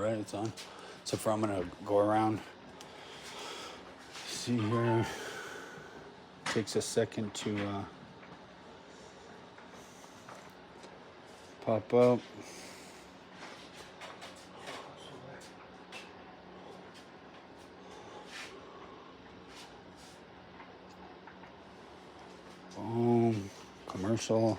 right? It's on. So I'm gonna go around. See here. Takes a second to pop up. Boom. Commercial.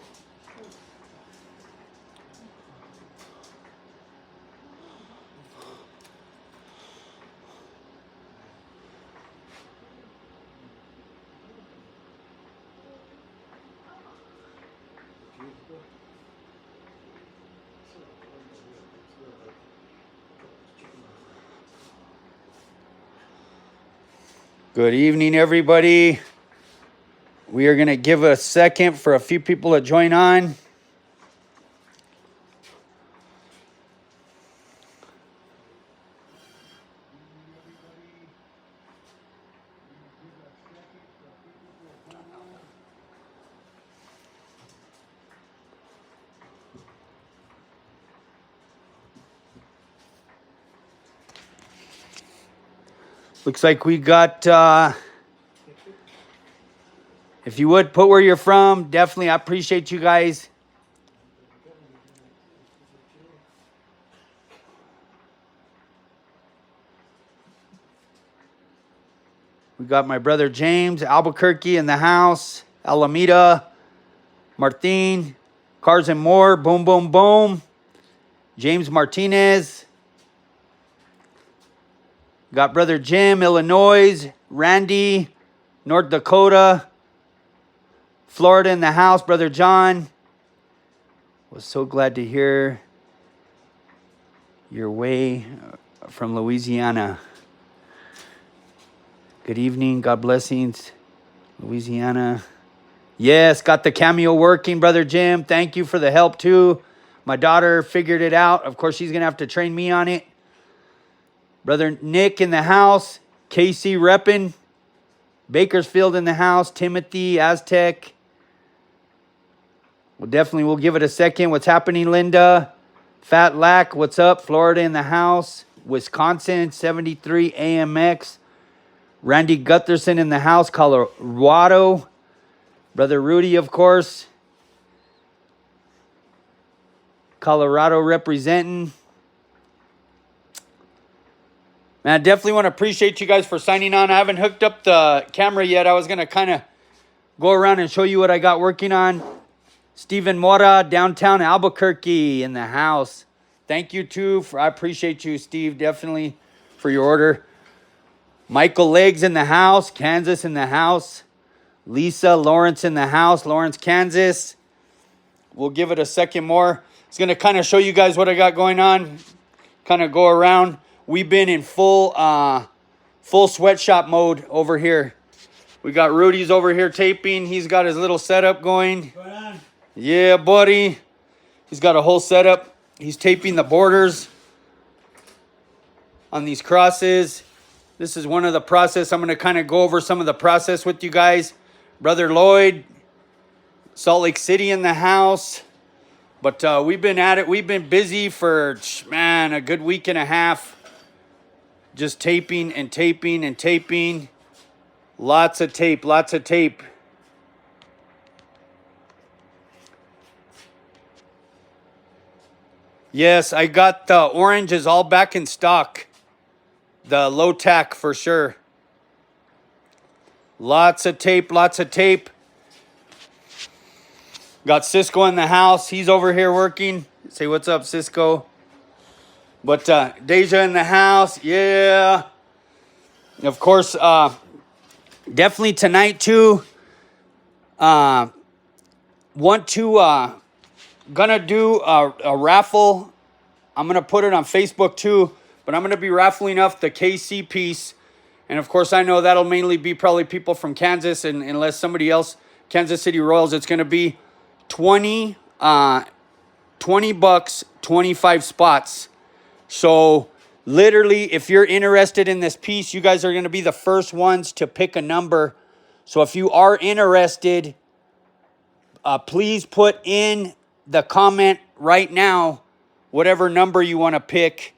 Good evening, everybody. We are going to give a second for a few people to join on. Looks like we got, if you would put where you're from, definitely I appreciate you guys. We got my brother James, Albuquerque in the house, Alameda, Martin, Cars and More, boom, boom, boom. James Martinez. Got brother Jim, Illinois, Randy, North Dakota, Florida in the house, brother John. Was so glad to hear your way from Louisiana. Good evening, God blessings, Louisiana. Yes, got the cameo working, brother Jim. Thank you for the help too. My daughter figured it out. Of course, she's going to have to train me on it. Brother Nick in the house. Casey reppin'. Bakersfield in the house. Timothy, Aztec. We'll give it a second. What's happening, Linda? Fat Lack, what's up? Florida in the house. Wisconsin, 73 AMX. Randy Gutherson in the house. Colorado. Brother Rudy, of course. Colorado representing. Man, I definitely want to appreciate you guys for signing on. I haven't hooked up the camera yet. I was going to kind of go around and show you what I got working on. Stephen Mora, downtown Albuquerque in the house. Thank you, too. I appreciate you, Steve, definitely, for your order. Michael Legs in the house. Kansas in the house. Lisa Lawrence in the house. Lawrence, Kansas. We'll give it a second more. It's going to kind of show you guys what I got going on. Kind of go around. We've been in full sweatshop mode over here. We got Rudy's over here taping. He's got his little setup going. What's going on? Yeah, buddy. He's got a whole setup. He's taping the borders on these crosses. This is one of the process. I'm going to kind of go over some of the process with you guys. Brother Lloyd, Salt Lake City in the house. But we've been at it. We've been busy for, man, a good week and a half. Just taping and taping and taping. Lots of tape, lots of tape. Yes, I got the oranges all back in stock. The low tack for sure. Lots of tape, lots of tape. Got Cisco in the house. He's over here working. Say what's up, Cisco. But Deja in the house. Yeah. Of course, definitely tonight too. Want to gonna do a raffle. I'm gonna put it on Facebook too. But I'm gonna be raffling off the KC piece. And of course, I know that'll mainly be probably people from Kansas, and unless somebody else, Kansas City Royals, it's gonna be 20 bucks, 25 spots. So literally, if you're interested in this piece, you guys are going to be the first ones to pick a number. So if you are interested, please put in the comment right now whatever number you want to pick.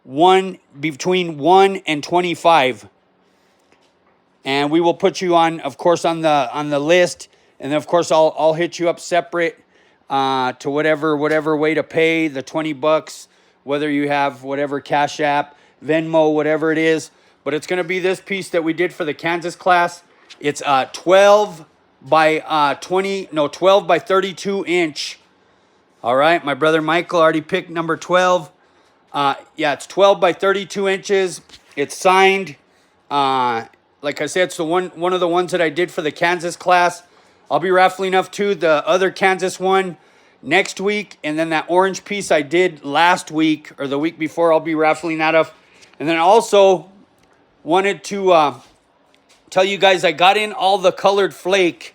between 1 and 25. And we will put you on, of course, on the list. And then, of course, I'll hit you up separate to whatever way to pay the $20, whether you have whatever Cash App, Venmo, whatever it is. But it's going to be this piece that we did for the Kansas class. It's 12 by 12 by 32 inch. All right, my brother Michael already picked number 12. Yeah, it's 12 by 32 inches. It's signed. Like I said, it's one of the ones that I did for the Kansas class. I'll be raffling off too the other Kansas one next week, and then that orange piece I did last week or the week before, I'll be raffling that off. And then I also wanted to tell you guys I got in all the colored flake.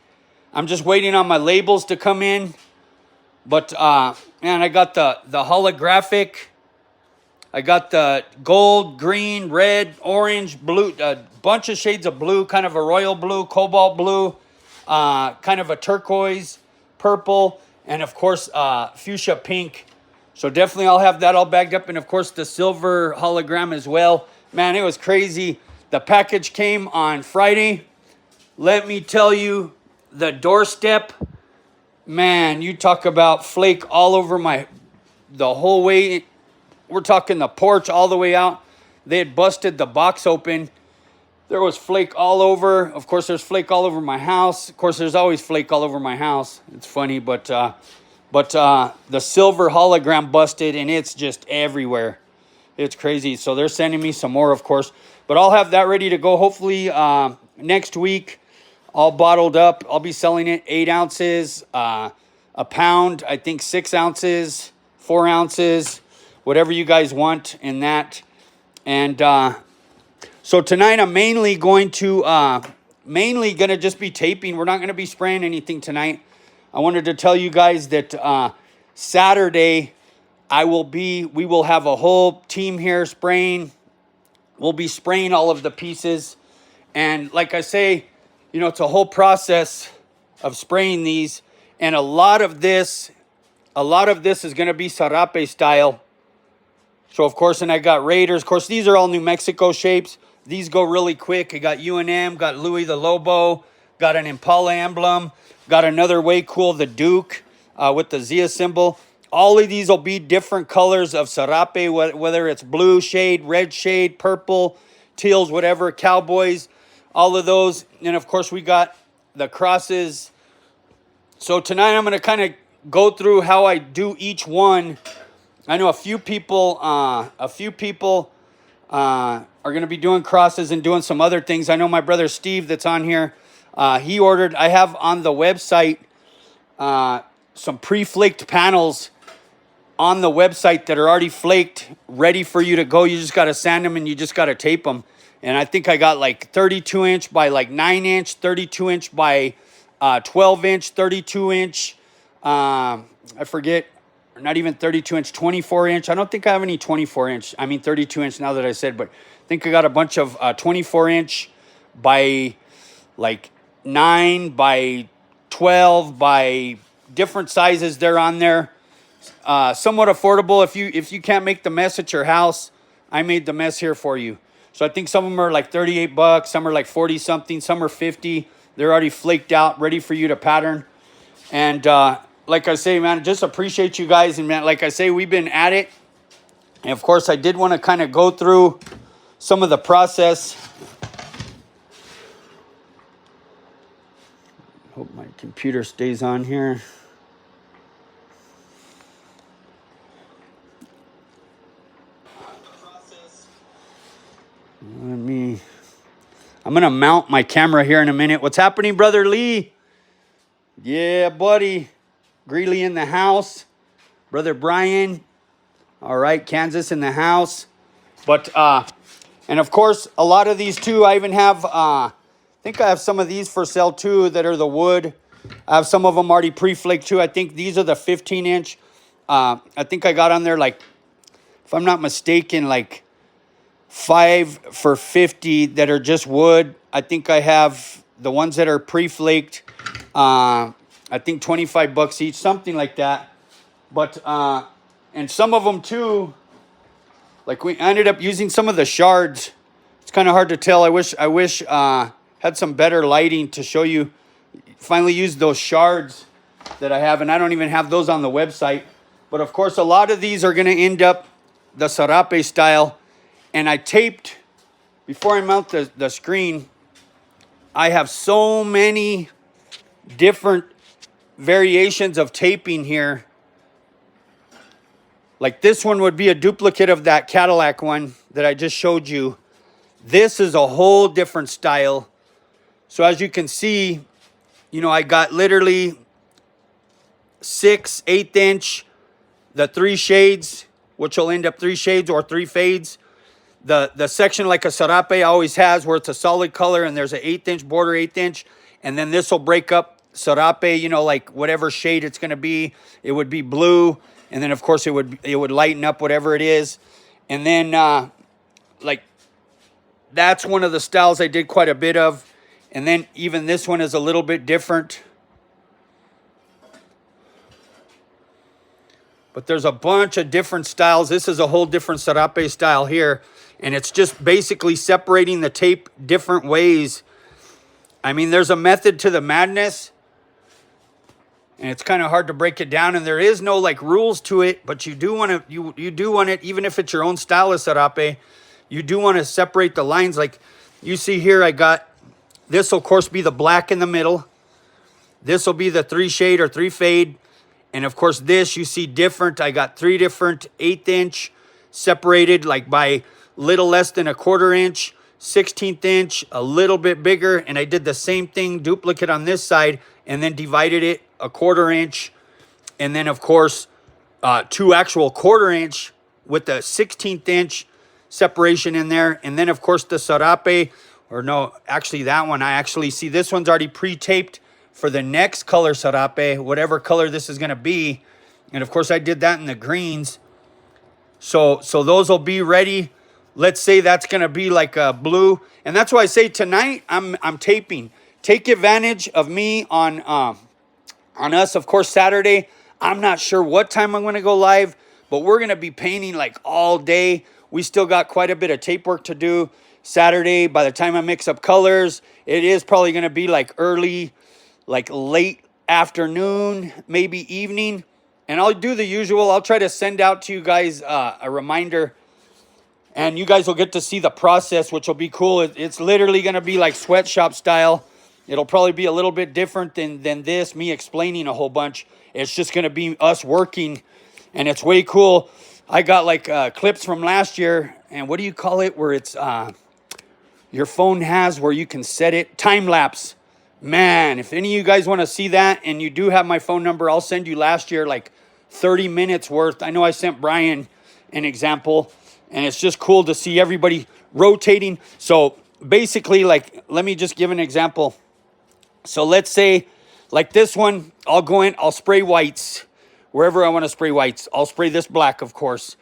I'm just waiting on my labels to come in. But man, I got the holographic. I got the gold, green, red, orange, blue, a bunch of shades of blue, kind of a royal blue, cobalt blue, kind of a turquoise, purple, and of course fuchsia pink. So definitely I'll have that all bagged up, and of course the silver hologram as well. Man, it was crazy. The package came on Friday. Let me tell you, the doorstep, man, you talk about flake all over the whole way. We're talking the porch all the way out. They had busted the box open. There was flake all over. Of course, there's flake all over my house. Of course, there's always flake all over my house. It's funny, but the silver hologram busted, and it's just everywhere. It's crazy. So they're sending me some more, of course. But I'll have that ready to go hopefully next week, all bottled up. I'll be selling it 8 ounces, a pound, I think 6 ounces, 4 ounces, whatever you guys want in that. And so tonight I'm mainly going to just be taping. We're not going to be spraying anything tonight. I wanted to tell you guys that Saturday we will have a whole team here spraying. We'll be spraying all of the pieces. And like I say, you know, it's a whole process of spraying these. And a lot of this is going to be Sarape style. So, of course, and I got Raiders. Of course, these are all New Mexico shapes. These go really quick. I got UNM, got Louis the Lobo, got an Impala emblem, got another way cool, the Duke with the Zia symbol. All of these will be different colors of Sarape, whether it's blue shade, red shade, purple, teals, whatever, Cowboys, all of those. And, of course, we got the crosses. So tonight I'm going to kind of go through how I do each one. I know a few people are going to be doing crosses and doing some other things. I know my brother Steve that's on here. He ordered, I have on the website some pre-flaked panels on the website that are already flaked, ready for you to go. You just got to sand them and you just got to tape them. And I think I got like 32 inch by like 9 inch, 32 inch by 12 inch, 32 inch. I forget. Not even 32 inch, 24 inch. I don't think I have any 24 inch. I mean 32 inch now that I said, but I think I got a bunch of 24 inch by like 9 by 12 by different sizes. They're on there. Somewhat affordable. If you can't make the mess at your house, I made the mess here for you. So I think some of them are like $38. Some are like 40 something. Some are 50. They're already flaked out, ready for you to pattern. And, like I say, man, just appreciate you guys. And, man, like I say, we've been at it. And, of course, I did want to kind of go through some of the process. Hope my computer stays on here. I'm going to mount my camera here in a minute. What's happening, Brother Lee? Yeah, buddy. Greeley in the house. Brother Brian. All right, Kansas in the house. But, and of course, a lot of these too, I even have, I think I have some of these for sale too that are the wood. I have some of them already pre-flaked too. I think these are the 15 inch. I think I got on there like, if I'm not mistaken, like 5 for $50 that are just wood. I think I have the ones that are pre-flaked. I think $25 each, something like that. But, and some of them too, Like we ended up using some of the shards. It's kind of hard to tell. I wish had some better lighting to show you. Finally used those shards that I have, and I don't even have those on the website. But of course, a lot of these are going to end up the sarape style. And I taped, before I mount the screen, I have so many different variations of taping here. Like this one would be a duplicate of that Cadillac one that I just showed you. This is a whole different style. So as you can see, you know, I got literally 6 1/8" the 3 shades, which will end up 3 shades or 3 fades. The section like a sarape always has, where it's a solid color and there's an 1/8" border, 1/8", and then this will break up sarape, you know, like whatever shade it's going to be. It would be blue, and then of course it would lighten up whatever it is. And then like that's one of the styles I did quite a bit of. And then even this one is a little bit different. But there's a bunch of different styles. This is a whole different sarape style here. And it's just basically separating the tape different ways. I mean, there's a method to the madness. And it's kind of hard to break it down. And there is no like rules to it. But you do want to, you do want it, even if it's your own style of sarape, you do want to separate the lines. Like you see here, I got, this will of course be the black in the middle. This will be the 3 shade or 3 fade. And of course this you see different. I got 3 different 1/8" separated like by little less than a 1/4 inch, 1/16 inch, a little bit bigger. And I did the same thing, duplicate on this side, and then divided it a 1/4 inch. And then of course 2 actual 1/4 inch with the 1/16 inch separation in there. And then of course the sarape, or no, actually that one, I actually see this one's already pre-taped for the next color sarape, whatever color this is going to be. And of course I did that in the greens. So those will be ready. Let's say that's going to be like a blue. And that's why I say tonight I'm taping. Take advantage of me on us. Of course, Saturday, I'm not sure what time I'm going to go live, but we're going to be painting like all day. We still got quite a bit of tape work to do. Saturday, by the time I mix up colors, it is probably going to be like early, like late afternoon, maybe evening. And I'll do the usual. I'll try to send out to you guys a reminder. And you guys will get to see the process, which will be cool. It's literally going to be like sweatshop style. It'll probably be a little bit different than this, me explaining a whole bunch. It's just going to be us working. And it's way cool. I got like clips from last year. And what do you call it? Where it's... your phone has where you can set it. Time lapse. Man, if any of you guys want to see that and you do have my phone number, I'll send you last year like 30 minutes worth. I know I sent Brian an example, and it's just cool to see everybody rotating. So basically, like, let me just give an example. So let's say like this one, I'll go in, I'll spray whites wherever I want to spray whites. I'll spray this black, of course.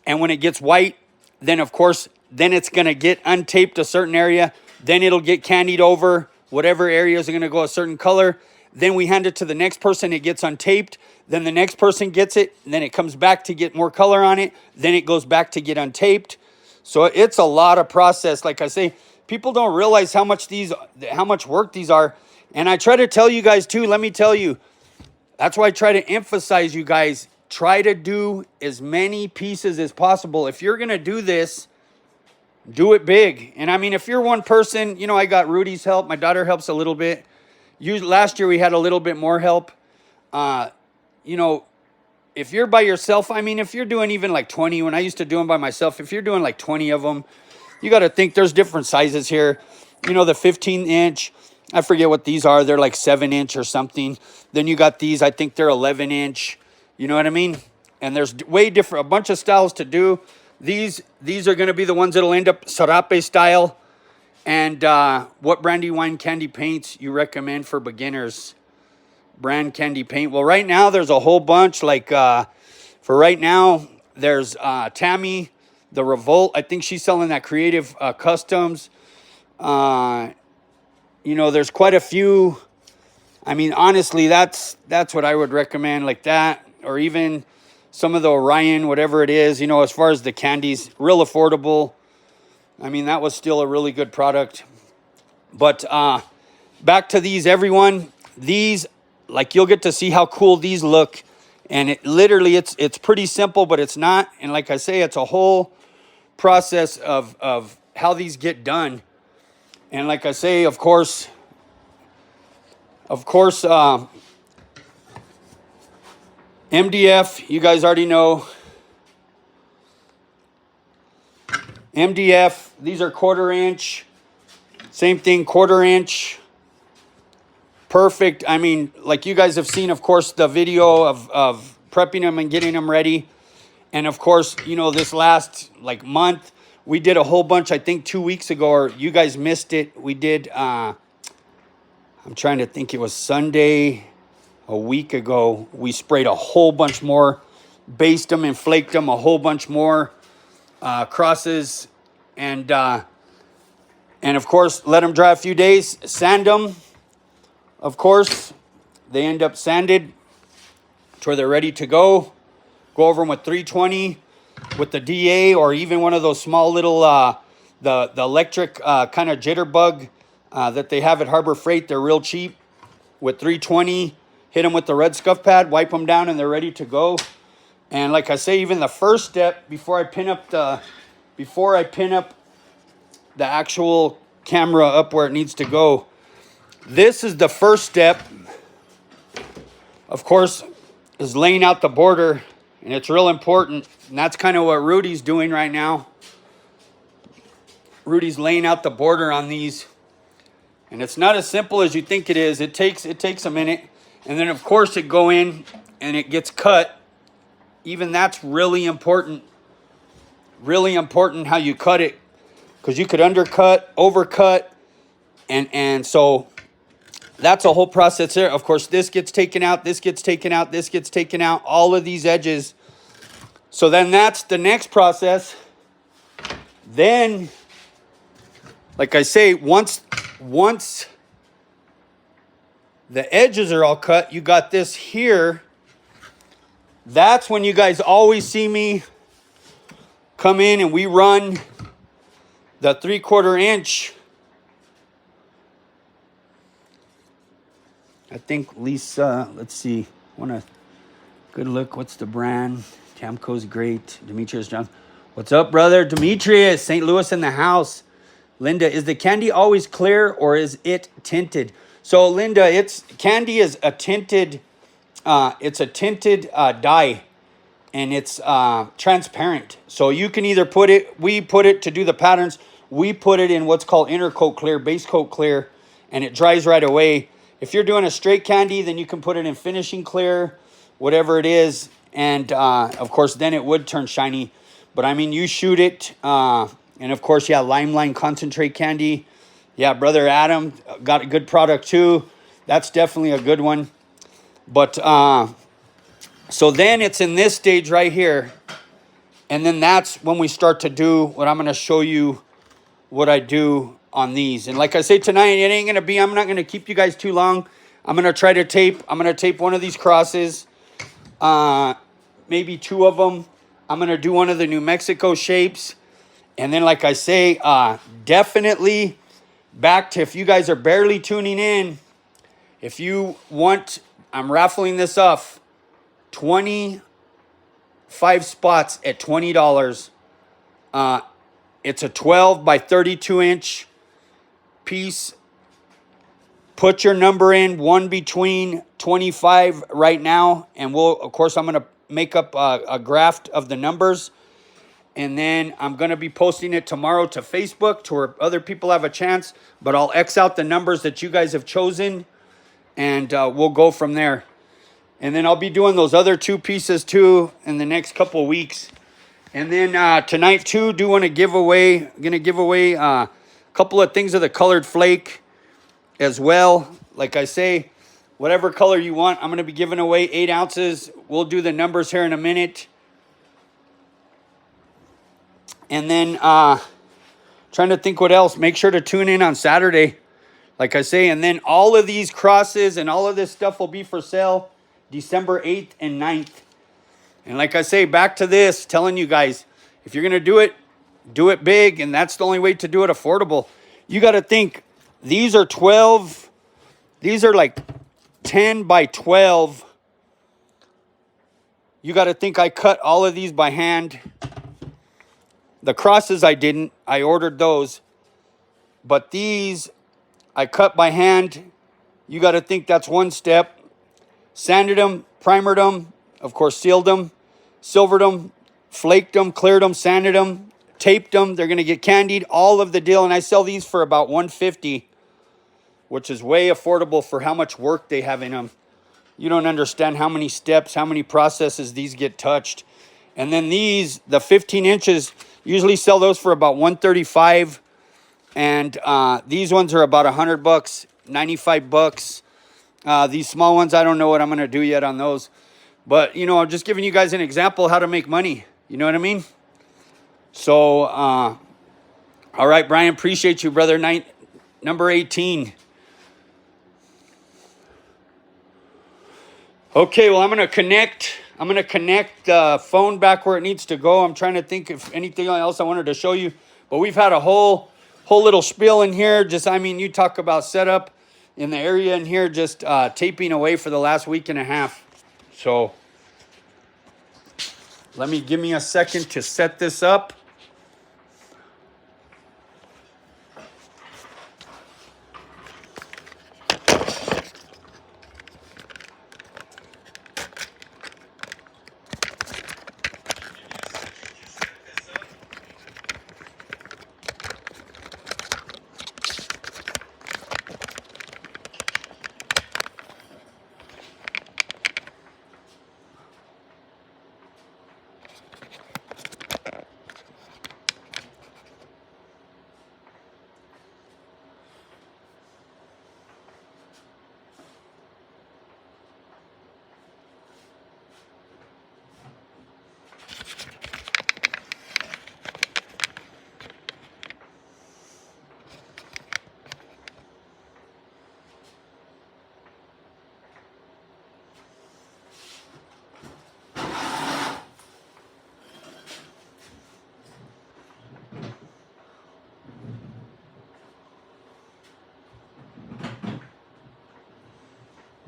And when it gets white, then of course, then it's going to get untaped a certain area. Then it'll get candied over. Whatever areas are going to go a certain color. Then we hand it to the next person. It gets untaped. Then the next person gets it. And then it comes back to get more color on it. Then it goes back to get untaped. So it's a lot of process. Like I say, people don't realize how much work these are. And I try to tell you guys too, let me tell you, that's why I try to emphasize you guys, try to do as many pieces as possible. If you're going to do this, do it big. And I mean, if you're one person, you know, I got Rudy's help. My daughter helps a little bit. Last year we had a little bit more help. You know, if you're by yourself, I mean, if you're doing even like 20, when I used to do them by myself, if you're doing like 20 of them, you got to think there's different sizes here. You know, the 15 inch, I forget what these are. They're like 7 inch or something. Then you got these, I think they're 11 inch. You know what I mean? And there's way different, a bunch of styles to do. These are going to be the ones that'll end up sarape style. And what brandy wine candy paints you recommend for beginners? Brand candy paint. Well, right now there's a whole bunch. Like for right now, there's Tammy, the Revolt. I think she's selling that Creative Customs. You know, there's quite a few. I mean, honestly, that's what I would recommend, like that. Or even some of the Orion, whatever it is, you know, as far as the candies, real affordable. I mean, that was still a really good product. But back to these, everyone. These, like, you'll get to see how cool these look. And it literally, it's pretty simple, but it's not. And like I say, it's a whole process of how these get done. And like I say, of course, MDF, you guys already know. MDF, these are 1/4 inch. Same thing, 1/4 inch. Perfect. I mean, like you guys have seen, of course, the video of prepping them and getting them ready. And of course, you know, this last like month, we did a whole bunch, I think 2 weeks ago, or you guys missed it. We did, I'm trying to think, it was Sunday, a week ago. We sprayed a whole bunch more, based them and flaked them a whole bunch more crosses. And of course, let them dry a few days, sand them. Of course, they end up sanded to where they're ready to go. Go over them with 320 with the DA, or even one of those small little, the electric kind of jitterbug that they have at Harbor Freight. They're real cheap. With 320, hit them with the red scuff pad, wipe them down, and they're ready to go. And like I say, even the first step, before I pin up the actual camera up where it needs to go, this is the first step, of course, is laying out the border. And it's real important. And that's kind of what Rudy's doing right now. Rudy's laying out the border on these. And it's not as simple as you think it is. It takes a minute. And then, of course, it go in and it gets cut. Even that's really important. Really important how you cut it. Because you could undercut, overcut. And so that's a whole process there. Of course, this gets taken out, this gets taken out, this gets taken out, all of these edges. So then that's the next process. Then, like I say, once the edges are all cut, you got this here. That's when you guys always see me come in and we run the 3/4 inch. I think Lisa, let's see, good look. What's the brand? Tamco's great. Demetrius John. What's up, brother? Demetrius, St. Louis in the house. Linda, is the candy always clear or is it tinted? So Linda, candy is a tinted, it's a tinted dye, and it's transparent. So you can either we put it to do the patterns. We put it in what's called inner coat clear, base coat clear, and it dries right away. If you're doing a straight candy, then you can put it in finishing clear, whatever it is. And, of course, then it would turn shiny. But, I mean, you shoot it. And, of course, yeah, Limelight concentrate candy. Yeah, Brother Adam got a good product, too. That's definitely a good one. But, so then it's in this stage right here. And then that's when we start to do what I'm going to show you what I do on these. And like I say tonight, it ain't going to be, I'm not going to keep you guys too long. I'm going to try to tape. I'm going to tape one of these crosses. Maybe 2 of them. I'm going to do one of the New Mexico shapes. And then, like I say, definitely back to, if you guys are barely tuning in, if you want, I'm raffling this off. 25 spots at $20. It's a 12 by 32 inch piece. Put your number in, one between 25 right now, and of course, I'm going to make up a graph of the numbers, and then I'm going to be posting it tomorrow to Facebook to where other people have a chance, but I'll X out the numbers that you guys have chosen, and we'll go from there. And then I'll be doing those other 2 pieces too in the next couple of weeks. And then tonight too, going to give away a couple of things of the colored flake as well. Like I say, whatever color you want, I'm going to be giving away 8 ounces. We'll do the numbers here in a minute. And then trying to think what else. Make sure to tune in on Saturday, like I say. And then all of these crosses and all of this stuff will be for sale December 8th and 9th. And like I say, back to this, telling you guys, if you're going to do it big. And that's the only way to do it affordable. You got to think, these are 12. These are like 10 by 12. You got to think I cut all of these by hand. The crosses I didn't. I ordered those. But these I cut by hand. You got to think that's one step. Sanded them, primered them, of course sealed them, silvered them, flaked them, cleared them, sanded them, taped them. They're going to get candied, all of the deal. And I sell these for about $150, which is way affordable for how much work they have in them. You don't understand how many steps, how many processes these get touched. And then these, the 15 inches, usually sell those for about $135. And these ones are about $100, $95. These small ones, I don't know what I'm going to do yet on those. But, you know, I'm just giving you guys an example how to make money. You know what I mean? So, all right, Brian, appreciate you, brother. Number 18. Okay, well, I'm going to connect the phone back where it needs to go. I'm trying to think if anything else I wanted to show you. But we've had a whole little spiel in here. Just, I mean, you talk about setup in the area in here, just taping away for the last week and a half. So give me a second to set this up.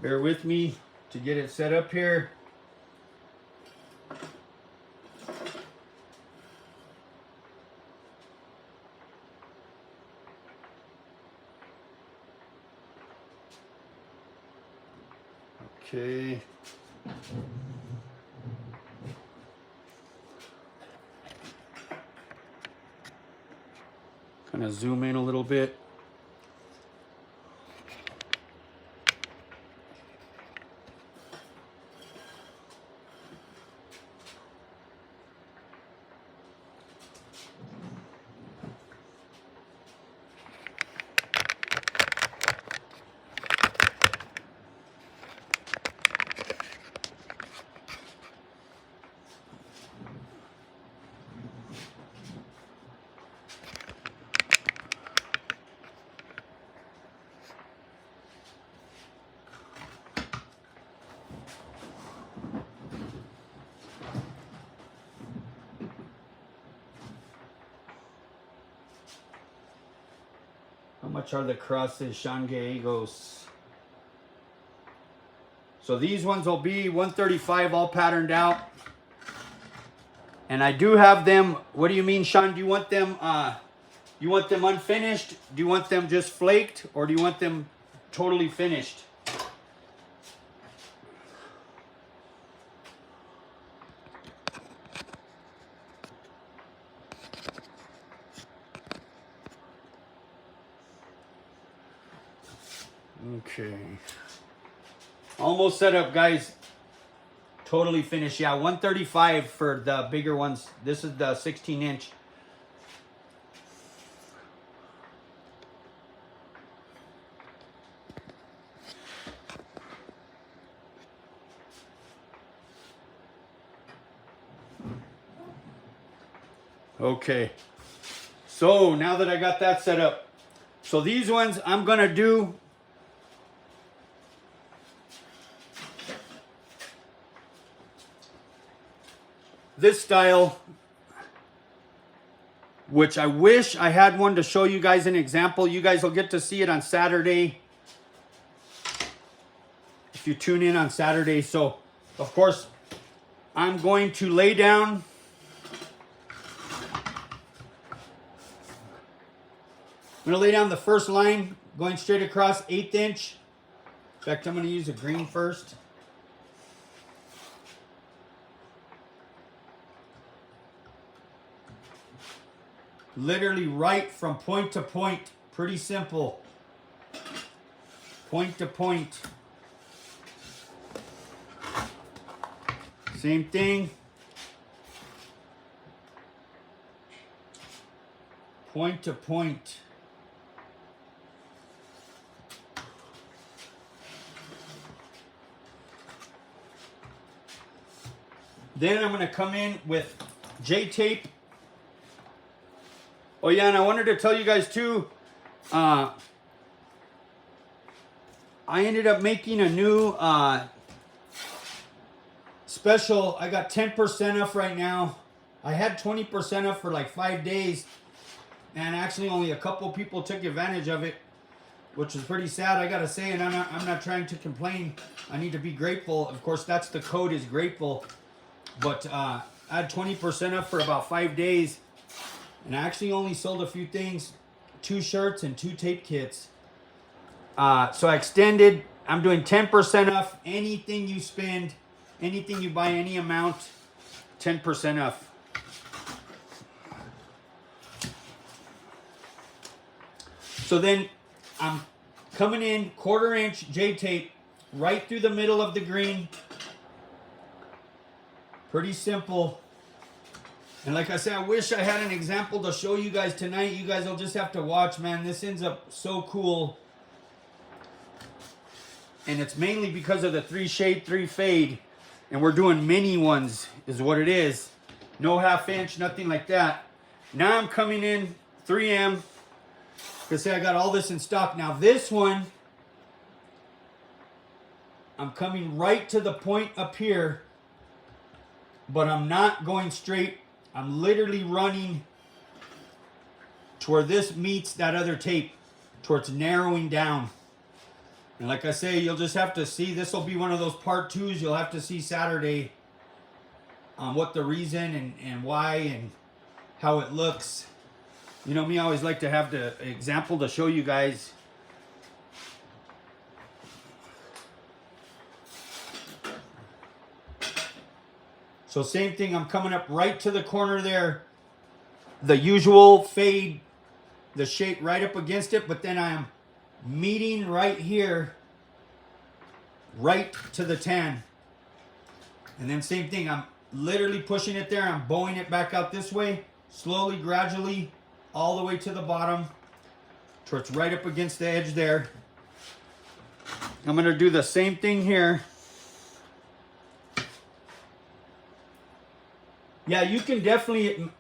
Bear with me to get it set up here. Okay. Kind of zoom in a little bit. How much are the crosses, San Diegos? So these ones will be $135, all patterned out. And I do have them. What do you mean, Sean? Do you want them unfinished? Do you want them just flaked, or do you want them totally finished? Okay. Almost set up, guys. Totally finished. Yeah, $135 for the bigger ones. This is the 16-inch. Okay. So now that I got that set up, so these ones I'm gonna do. this style, which I wish I had one to show you guys an example. You guys will get to see it on Saturday if you tune in on Saturday. So, of course, I'm going to lay down. I'm going to lay down the first line, going straight across, 1/8 inch. In fact, I'm going to use a green first. Literally right from point to point. Pretty simple. Point to point. Same thing. Point to point. Then I'm going to come in with J-tape. Oh yeah, and I wanted to tell you guys too, I ended up making a new special. I got 10% off right now. I had 20% off for like 5 days, and actually only a couple people took advantage of it, which is pretty sad, I gotta say. And I'm not trying to complain. I need to be grateful. Of course, that's the code, is grateful. But I had 20% off for about 5 days. And I actually only sold a few things, 2 shirts and 2 tape kits. So I extended. I'm doing 10% off. Anything you spend, anything you buy, any amount, 10% off. So then I'm coming in 1/4 inch J-tape right through the middle of the green. Pretty simple. And like I said, I wish I had an example to show you guys tonight. You guys will just have to watch, man. This ends up so cool. And it's mainly because of the 3 shade, 3 fade. And we're doing mini ones is what it is. No 1/2 inch, nothing like that. Now I'm coming in 3M. Because say I got all this in stock. Now this one, I'm coming right to the point up here. But I'm not going straight. I'm literally running to where this meets that other tape, towards narrowing down. And like I say, you'll just have to see. This will be one of those part 2s. You'll have to see Saturday on what the reason and why and how it looks. You know me, I always like to have the example to show you guys. So same thing, I'm coming up right to the corner there. The usual fade, the shape right up against it, but then I'm meeting right here, right to the tan. And then same thing, I'm literally pushing it there. I'm bowing it back out this way, slowly, gradually, all the way to the bottom, so it's right up against the edge there. I'm gonna do the same thing here. Yeah, you can definitely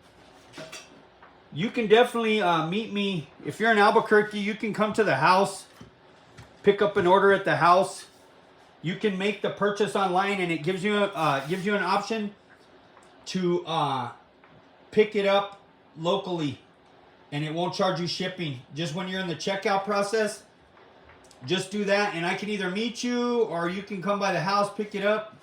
meet me. If you're in Albuquerque, you can come to the house, pick up an order at the house. You can make the purchase online, and it gives you an option to pick it up locally, and it won't charge you shipping. Just when you're in the checkout process, just do that, and I can either meet you or you can come by the house, pick it up.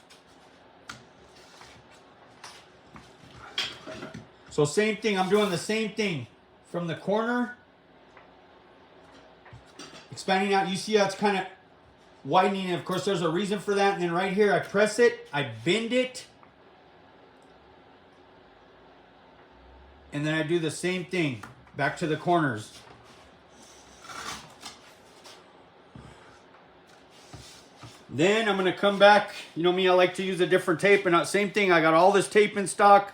So same thing, I'm doing the same thing from the corner, expanding out. You see how it's kind of widening. Of course, there's a reason for that. And then right here, I press it, I bend it, and then I do the same thing back to the corners. Then I'm going to come back. You know me, I like to use a different tape. And same thing, I got all this tape in stock.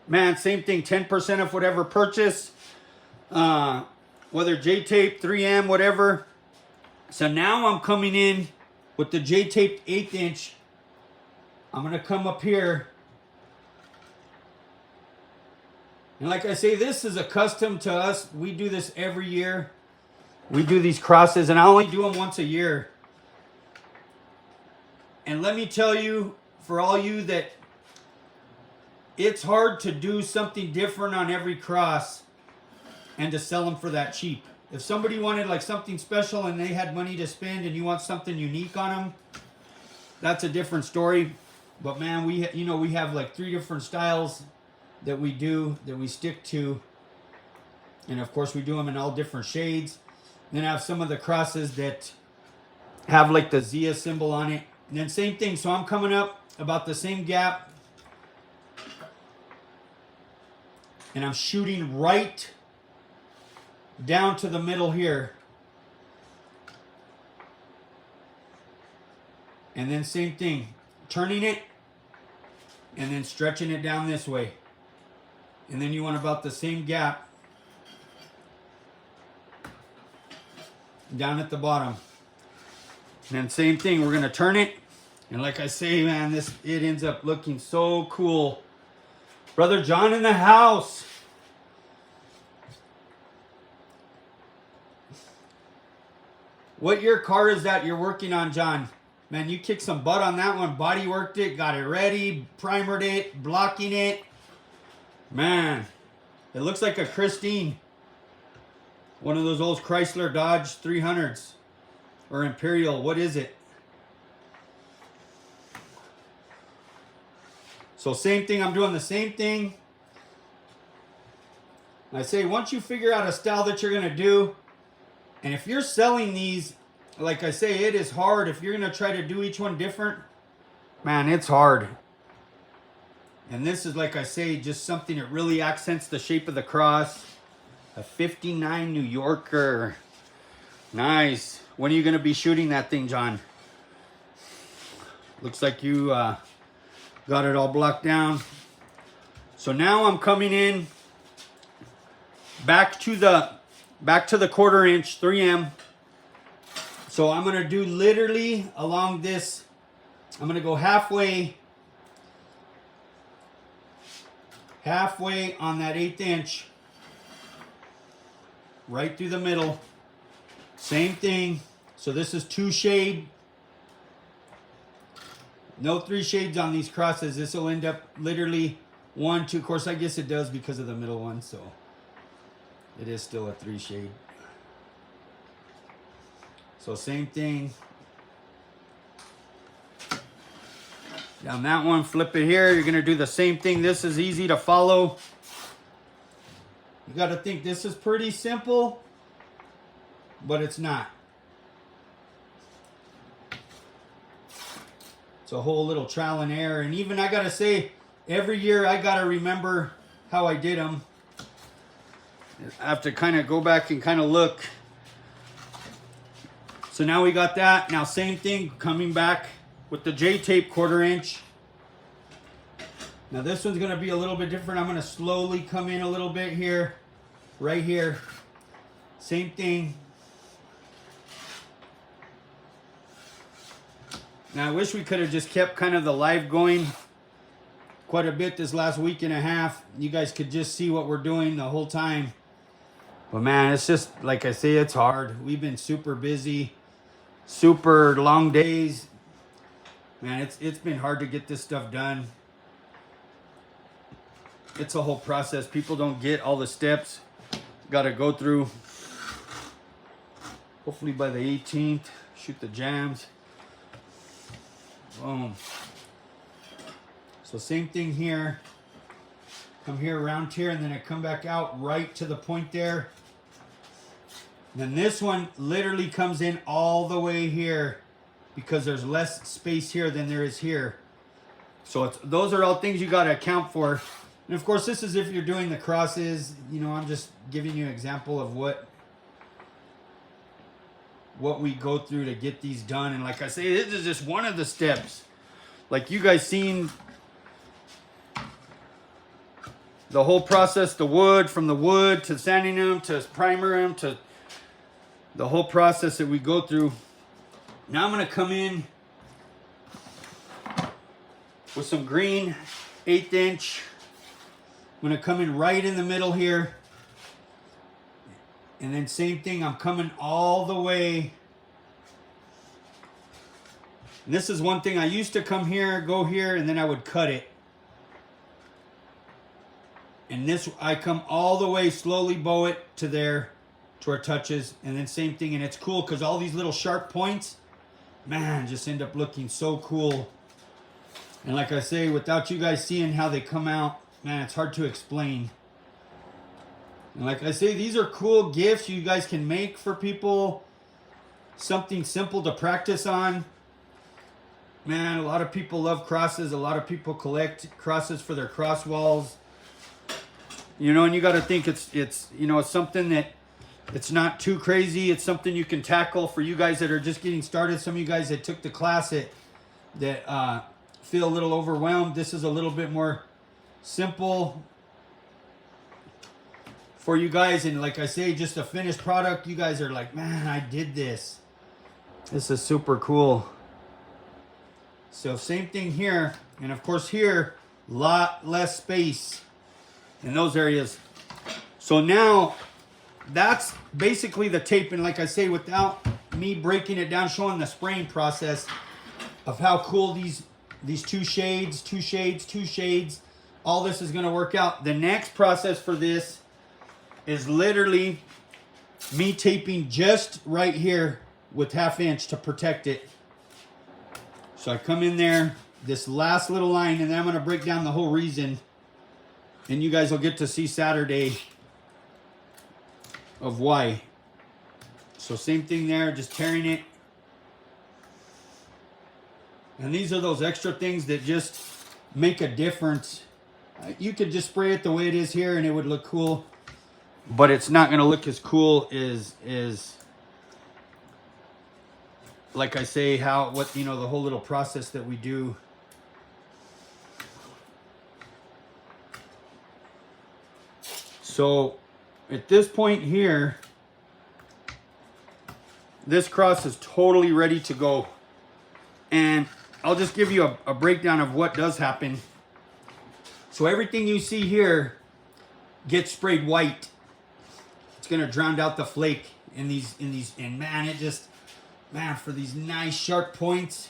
Man, same thing, 10% of whatever purchase. Whether J-tape, 3M, whatever. So now I'm coming in with the J-tape 1/8 inch. I'm going to come up here. And like I say, this is a custom to us. We do this every year. We do these crosses, and I only do them once a year. And let me tell you, for all you that it's hard to do something different on every cross and to sell them for that cheap. If somebody wanted like something special and they had money to spend and you want something unique on them, that's a different story. But man, we have like 3 different styles that we do, that we stick to. And of course we do them in all different shades. Then I have some of the crosses that have like the Zia symbol on it. And then same thing, so I'm coming up about the same gap. And I'm shooting right down to the middle here. And then same thing, turning it and then stretching it down this way. And then you want about the same gap down at the bottom. And then same thing, we're gonna turn it. And like I say, man, it ends up looking so cool. Brother John in the house. What year car is that you're working on, John? Man, you kicked some butt on that one. Body worked it, got it ready, primered it, blocking it. Man, it looks like a Christine. One of those old Chrysler Dodge 300s. Or Imperial, what is it? So same thing, I'm doing the same thing. I say, once you figure out a style that you're going to do, and if you're selling these, like I say, it is hard. If you're going to try to do each one different, man, it's hard. And this is, like I say, just something that really accents the shape of the cross. A 59 New Yorker. Nice. When are you going to be shooting that thing, John? Looks like you got it all blocked down. So now I'm coming in back to the 1/4 inch 3M. So I'm going to do literally along this. I'm going to go halfway on that 1/8 inch. Right through the middle. Same thing. So this is 2 shade. No 3 shades on these crosses. This will end up literally 1, 2. Of course, I guess it does because of the middle one. So it is still a 3 shade. So same thing. Down that one, flip it here. You're going to do the same thing. This is easy to follow. You got to think this is pretty simple, but it's not. It's a whole little trial and error. And even I got to say, every year I got to remember how I did them. I have to kind of go back and kind of look. So now we got that. Now same thing, coming back with the J-tape 1/4 inch. Now this one's going to be a little bit different. I'm going to slowly come in a little bit here, right here. Same thing. Now I wish we could have just kept kind of the live going quite a bit this last week and a half. You guys could just see what we're doing the whole time. But man, it's just, like I say, it's hard. We've been super busy, super long days. Man, it's been hard to get this stuff done. It's a whole process. People don't get all the steps got to go through. Hopefully by the 18th, shoot the jams. Boom. So same thing here. Come here, around here, and then I come back out right to the point there. Then this one literally comes in all the way here because there's less space here than there is here. So those are all things you got to account for. And of course, this is if you're doing the crosses. You know, I'm just giving you an example of what we go through to get these done. And like I say, this is just one of the steps. Like you guys seen the whole process, the wood, from the wood to sanding them to primer them to the whole process that we go through. Now I'm going to come in with some green 1/8 inch. I'm going to come in right in the middle here. And then same thing, I'm coming all the way. And this is one thing, I used to come here, go here, and then I would cut it. And this, I come all the way, slowly bow it to there, to where it touches. And then same thing, and it's cool because all these little sharp points, man, just end up looking so cool. And like I say, without you guys seeing how they come out, man, it's hard to explain. And like I say, these are cool gifts you guys can make for people. Something simple to practice on. Man, a lot of people love crosses. A lot of people collect crosses for their cross walls. You know, and you got to think it's you know, it's something that it's not too crazy. It's something you can tackle for you guys that are just getting started. Some of you guys that took the class that feel a little overwhelmed. This is a little bit more simple for you guys. And like I say, just a finished product. You guys are like, man, I did this. This is super cool. So same thing here. And of course here, lot less space in those areas. So now that's basically the tape. And like I say, without me breaking it down, showing the spraying process of how cool these two shades, all this is going to work out. The next process for this is literally me taping just right here with 1/2 inch to protect it. So I come in there, this last little line, and then I'm going to break down the whole reason. And you guys will get to see Saturday of why. So same thing there, just tearing it. And these are those extra things that just make a difference. You could just spray it the way it is here and it would look cool. But it's not going to look as cool as like I say, you know, the whole little process that we do. So at this point here, this cross is totally ready to go. And I'll just give you a breakdown of what does happen. So everything you see here gets sprayed white. It's gonna drown out the flake in these, and man, it just, man, for these nice sharp points,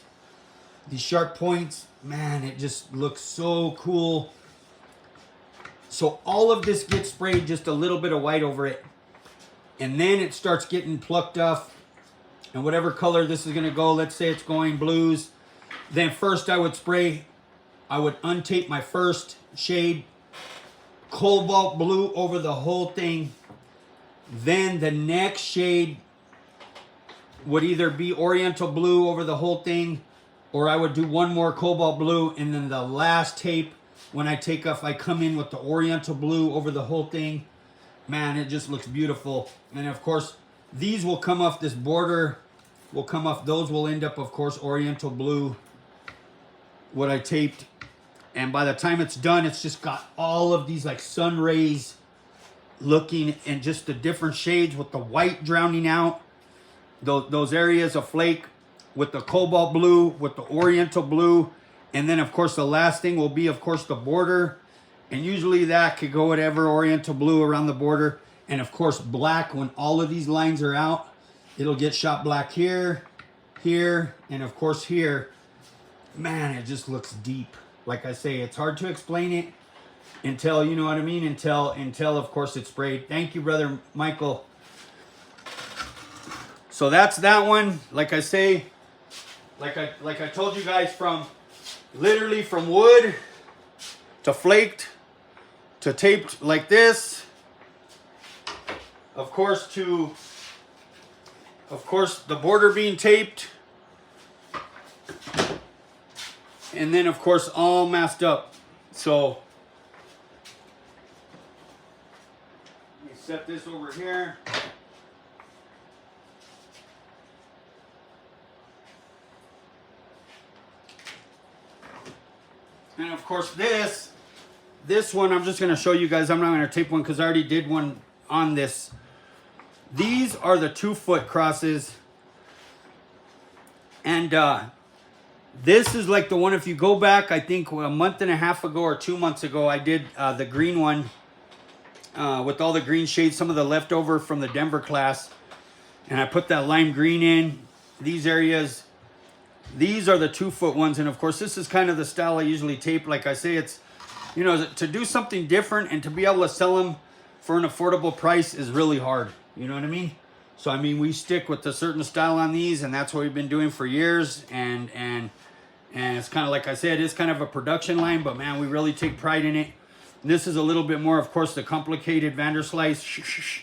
man, it just looks so cool. So all of this gets sprayed, just a little bit of white over it. And then it starts getting plucked off. And whatever color this is going to go, let's say it's going blues. Then first I would untape my first shade, cobalt blue over the whole thing. Then the next shade would either be oriental blue over the whole thing, or I would do one more cobalt blue, and then the last tape, when I take off, I come in with the oriental blue over the whole thing. Man, it just looks beautiful. And of course, these will come off, this border will come off. Those will end up, of course, oriental blue, what I taped. And by the time it's done, it's just got all of these like sun rays looking, and just the different shades with the white drowning out those areas of flake, with the cobalt blue, with the oriental blue. And then of course the last thing will be, of course, the border. And usually that could go whatever, oriental blue around the border. And of course black, when all of these lines are out, it'll get shot black here, here, and of course here. Man, it just looks deep. Like I say, it's hard to explain it until, you know what I mean, until of course it's sprayed. Thank you, Brother Michael. So that's that one. Like I say, like I told you guys, literally from wood to flaked to taped like this. Of course the border being taped. And then of course all masked up. So let me set this over here. And of course this one, I'm just going to show you guys. I'm not going to tape one because I already did one on this. These are the 2-foot crosses. And this is like the one, if you go back, I think a month and a half ago or 2 months ago, I did the green one with all the green shades, some of the leftover from the Denver class. And I put that lime green in these areas. These are the 2-foot ones. And of course, this is kind of the style I usually tape. Like I say, it's you know, to do something different and to be able to sell them for an affordable price is really hard. You know what I mean? So, I mean, we stick with a certain style on these, and that's what we've been doing for years. And it's kind of, like I said, it's kind of a production line, but man, we really take pride in it. And this is a little bit more, of course, the complicated Vanderslice.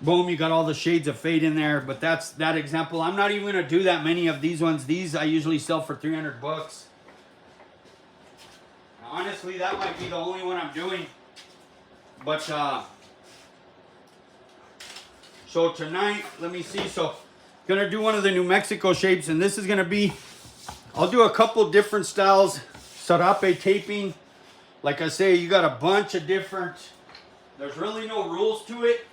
Boom, you got all the shades of fade in there, but that's that example. I'm not even gonna do that many of these ones. These I usually sell for 300 bucks. Honestly, that might be the only one I'm doing. But so tonight, let me see. So gonna do one of the New Mexico shapes, and this is gonna be, I'll do a couple different styles. Sarape taping. Like I say, you got a bunch of different, there's really no rules to it.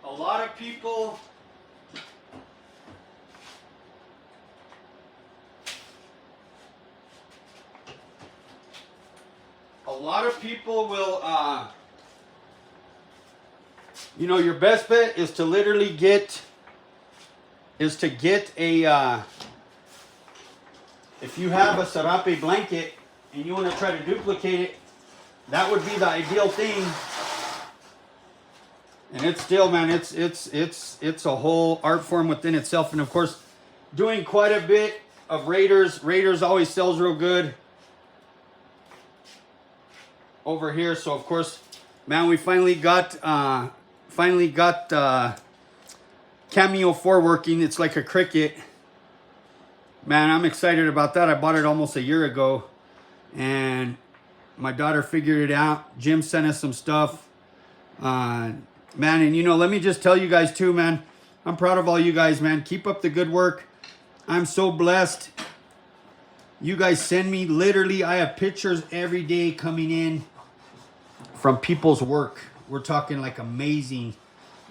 A lot of people will, you know, your best bet is to literally get a, if you have a sarape blanket and you want to try to duplicate it, that would be the ideal thing. And it's still, man, it's a whole art form within itself. And of course, doing quite a bit of Raiders. Raiders always sells real good over here. So of course, man, we finally got Cameo 4 working. It's like a Cricut. Man, I'm excited about that. I bought it almost a year ago, and my daughter figured it out. Jim sent us some stuff. Man, and you know, let me just tell you guys too, man, I'm proud of all you guys, man. Keep up the good work. I'm so blessed. You guys send me, literally, I have pictures every day coming in from people's work. We're talking like amazing.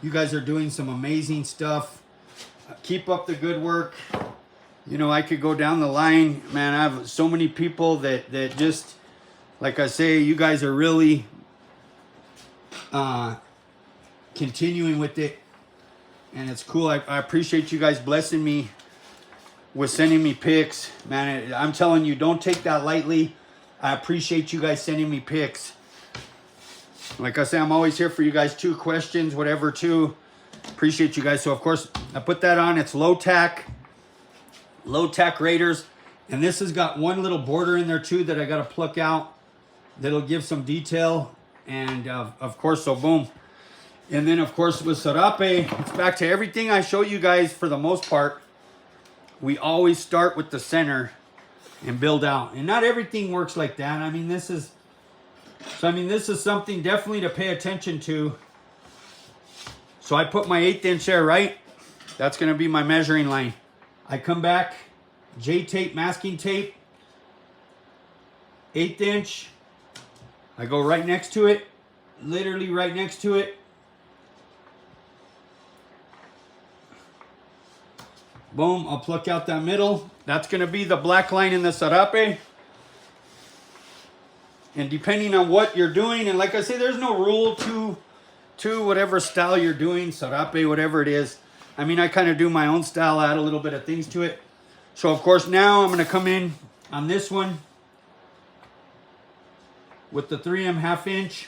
You guys are doing some amazing stuff. Keep up the good work. You know, I could go down the line, man. I have so many people that just, like I say, you guys are really continuing with it, and it's cool. I appreciate you guys blessing me with sending me pics, man. I'm telling you, don't take that lightly. I appreciate you guys sending me pics. Like I say, I'm always here for you guys too. Questions, whatever too. Appreciate you guys. So of course, I put that on. It's low tack Raiders, and this has got one little border in there too that I got to pluck out. That'll give some detail, and of course, so boom. And then of course with Sarape, it's back to everything I show you guys for the most part. We always start with the center and build out, and not everything works like that. I mean, this is something definitely to pay attention to. So I put my 1/8 inch there, right? That's gonna be my measuring line. I come back, J-tape, masking tape, 1/8 inch. I go right next to it, literally right next to it. Boom, I'll pluck out that middle. That's gonna be the black line in the Sarape. And depending on what you're doing, and like I say, there's no rule to whatever style you're doing, Sarape, whatever it is. I mean, I kind of do my own style, add a little bit of things to it. So of course now I'm gonna come in on this one with the 3M 1/2 inch.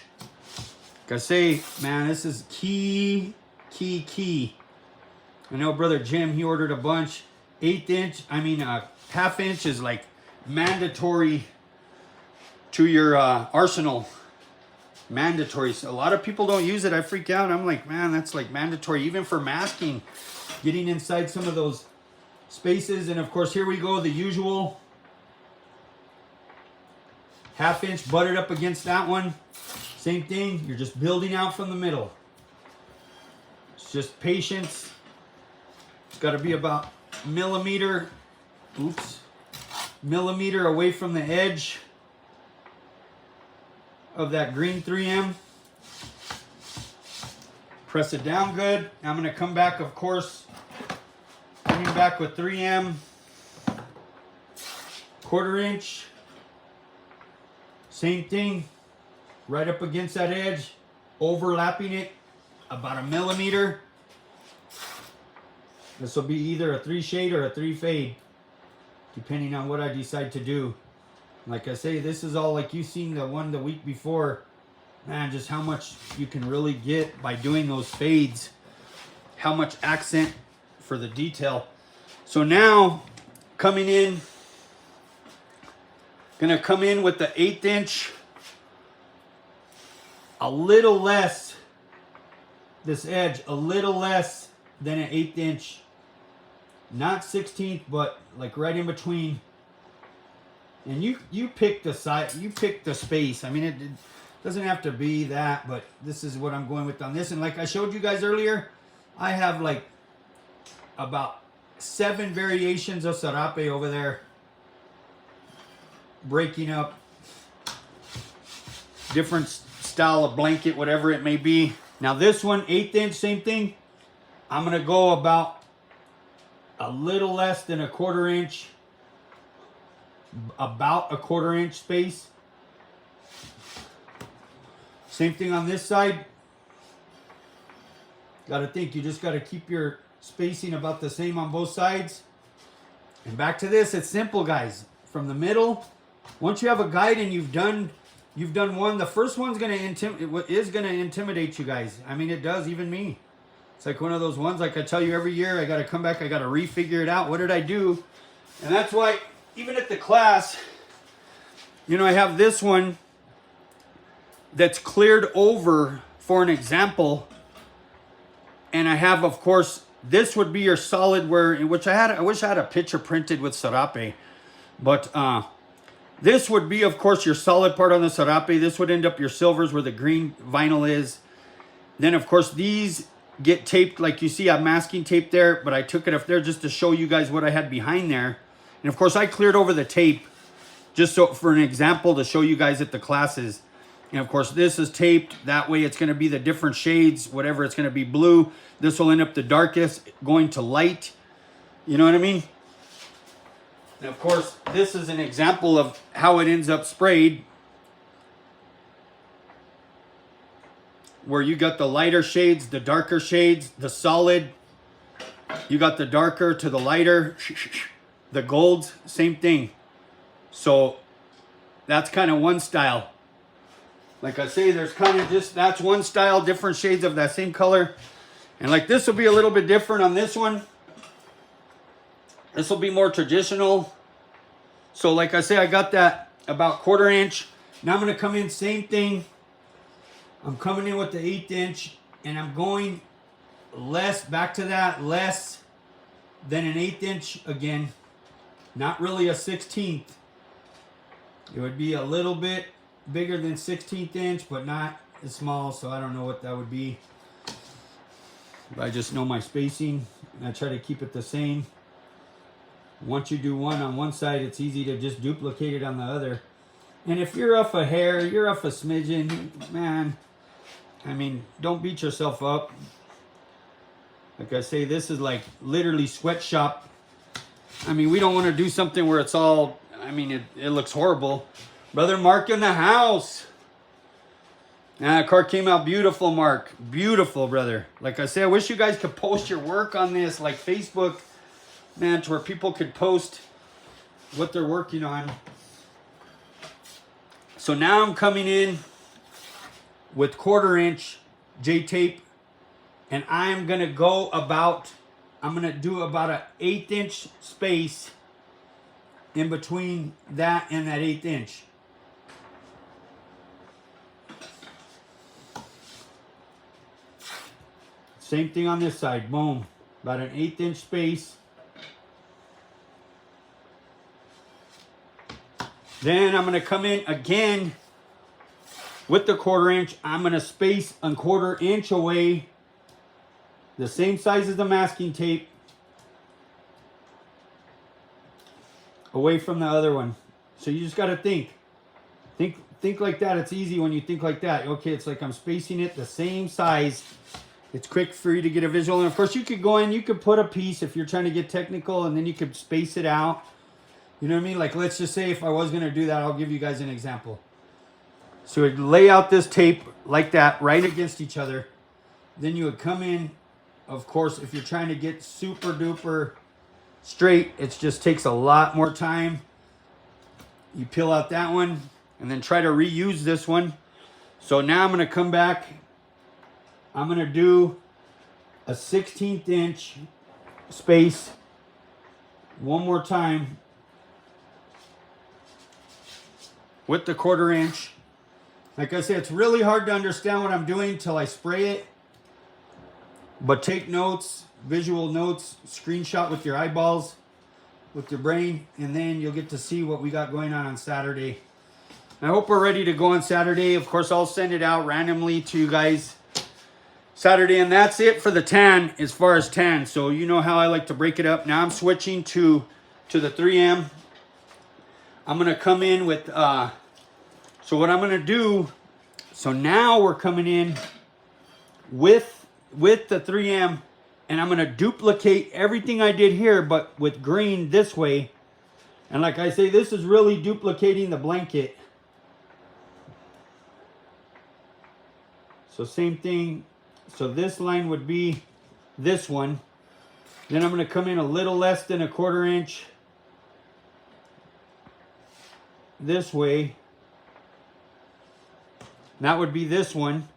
Like I say, man, this is key. I know brother Jim, he ordered a bunch. 1/8 inch, I mean, 1/2 inch is like mandatory to your arsenal. Mandatory. So a lot of people don't use it. I freak out. I'm like, man, that's like mandatory, even for masking, getting inside some of those spaces. And of course, here we go, the usual 1/2 inch buttered up against that one. Same thing. You're just building out from the middle. It's just patience. It's got to be about millimeter away from the edge of that green 3M. Press it down good. I'm going to come back, of course, coming back with 3M 1/4 inch. Same thing, right up against that edge, overlapping it about a millimeter. This will be either a 3 shade or a 3 fade. depending on what I decide to do. Like I say, this is all like you seen the one the week before. Man, just how much you can really get by doing those fades. How much accent for the detail. So now, coming in, gonna come in with the 1/8 inch, a little less, this edge, a little less than an 1/8 inch. Not 16th, but like right in between. And you pick the size, you pick the space. I mean, it doesn't have to be that, but this is what I'm going with on this. And like I showed you guys earlier, I have like about 7 variations of serape over there, breaking up different style of blanket, whatever it may be. Now this one, 1/8 inch, same thing. I'm gonna go about a little less than a 1/4 inch, about a 1/4 inch space. Same thing on this side. Gotta think, you just gotta keep your spacing about the same on both sides. And back to this, it's simple, guys. From the middle, once you have a guide and you've done one, the first one's gonna intimidate you guys. I mean, it does, even me. It's like one of those ones, like I tell you every year, I gotta come back, I gotta refigure it out. What did I do? And that's why, even at the class, you know, I have this one that's cleared over for an example. And I have, of course, this would be your solid where, which I wish I had a picture printed with serape. But this would be, of course, your solid part on the serape. This would end up your silvers where the green vinyl is. Then, of course, these get taped like you see. I'm masking tape there, but I took it up there just to show you guys what I had behind there. And, of course, I cleared over the tape just so for an example to show you guys at the classes. And, of course, this is taped. That way it's going to be the different shades, whatever. It's going to be blue. This will end up the darkest going to light. You know what I mean? And, of course, this is an example of how it ends up sprayed. Where you got the lighter shades, the darker shades, the solid. You got the darker to the lighter. The golds, same thing. So that's kind of one style. Like I say, there's kind of just, that's one style, different shades of that same color. And like this will be a little bit different on this one. This will be more traditional. So like I say, I got that about 1/4 inch. Now I'm going to come in, same thing. I'm coming in with the 1/8 inch and I'm going less, back to that, less than an 1/8 inch again. Not really a 16th. It would be a little bit bigger than 16th inch, but not as small, so I don't know what that would be. But I just know my spacing, and I try to keep it the same. Once you do one on one side, it's easy to just duplicate it on the other. And if you're off a hair, you're off a smidgen, man, I mean, don't beat yourself up. Like I say, this is like literally sweatshop. I mean, we don't want to do something where it's all, I mean, it looks horrible. Brother Mark in the house. That car came out beautiful, Mark. Beautiful, brother. Like I say, I wish you guys could post your work on this, like Facebook, man, to where people could post what they're working on. So now I'm coming in with 1/4 inch J-tape, and I'm going to go about, I'm going to do about an 1/8 inch space in between that and that 1/8 inch. Same thing on this side, boom, about an 1/8 inch space. Then I'm going to come in again with the 1/4 inch. I'm going to space a 1/4 inch away, the same size as the masking tape, away from the other one. So you just got to think like that. It's easy when you think like that. Okay, it's like I'm spacing it the same size. It's quick for you to get a visual. And of course you could go in, you could put a piece if you're trying to get technical, and then you could space it out. You know what I mean? Like, let's just say if I was going to do that, I'll give you guys an example. So we'd lay out this tape like that, right against each other. Then you would come in, of course, if you're trying to get super duper straight. It just takes a lot more time. You peel out that one and then try to reuse this one. So now I'm going to come back. I'm going to do a 1/16 inch space one more time with the 1/4 inch. Like I said, it's really hard to understand what I'm doing till I spray it. But take notes, visual notes, screenshot with your eyeballs, with your brain, and then you'll get to see what we got going on Saturday. I hope we're ready to go on Saturday. Of course, I'll send it out randomly to you guys Saturday, and that's it for the tan as far as tan. So you know how I like to break it up. Now I'm switching to the 3M. I'm going to come in with, so what I'm going to do, so now we're coming in with the 3M, and I'm going to duplicate everything I did here, but with green this way. And like I say, this is really duplicating the blanket. So same thing. So this line would be this one. Then I'm going to come in a little less than a 1/4 inch this way. That would be this one.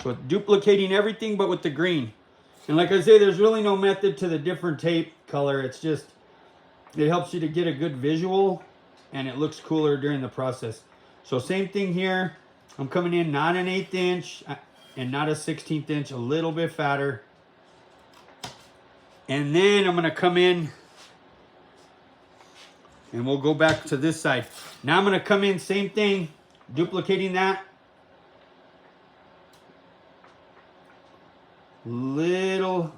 So duplicating everything but with the green. And like I say, there's really no method to the different tape color. It's just, it helps you to get a good visual and it looks cooler during the process. So same thing here. I'm coming in not an 1/8 inch and not a 1/16 inch, a little bit fatter. And then I'm going to come in and we'll go back to this side. Now I'm going to come in, same thing, duplicating that. Little,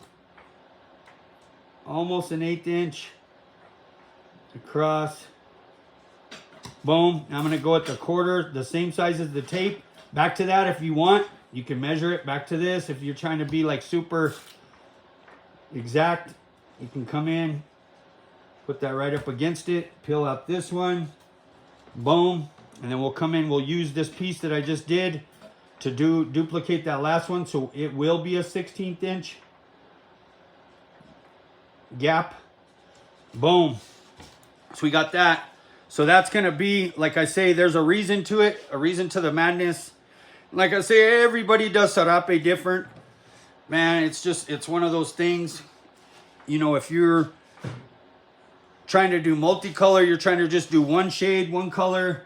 almost an 1/8 inch across. Boom. Now I'm going to go at the 1/4, the same size as the tape. Back to that if you want. You can measure it. Back to this if you're trying to be like super exact. You can come in, put that right up against it, peel out this one. Boom. And then we'll come in, we'll use this piece that I just did to duplicate that last one, so it will be a 1/16 inch gap. Boom. So we got that. So that's going to be, like I say, there's a reason to it, a reason to the madness. Like I say, everybody does sarape different. Man, it's just, it's one of those things. You know, if you're trying to do multicolor, you're trying to just do one shade, one color.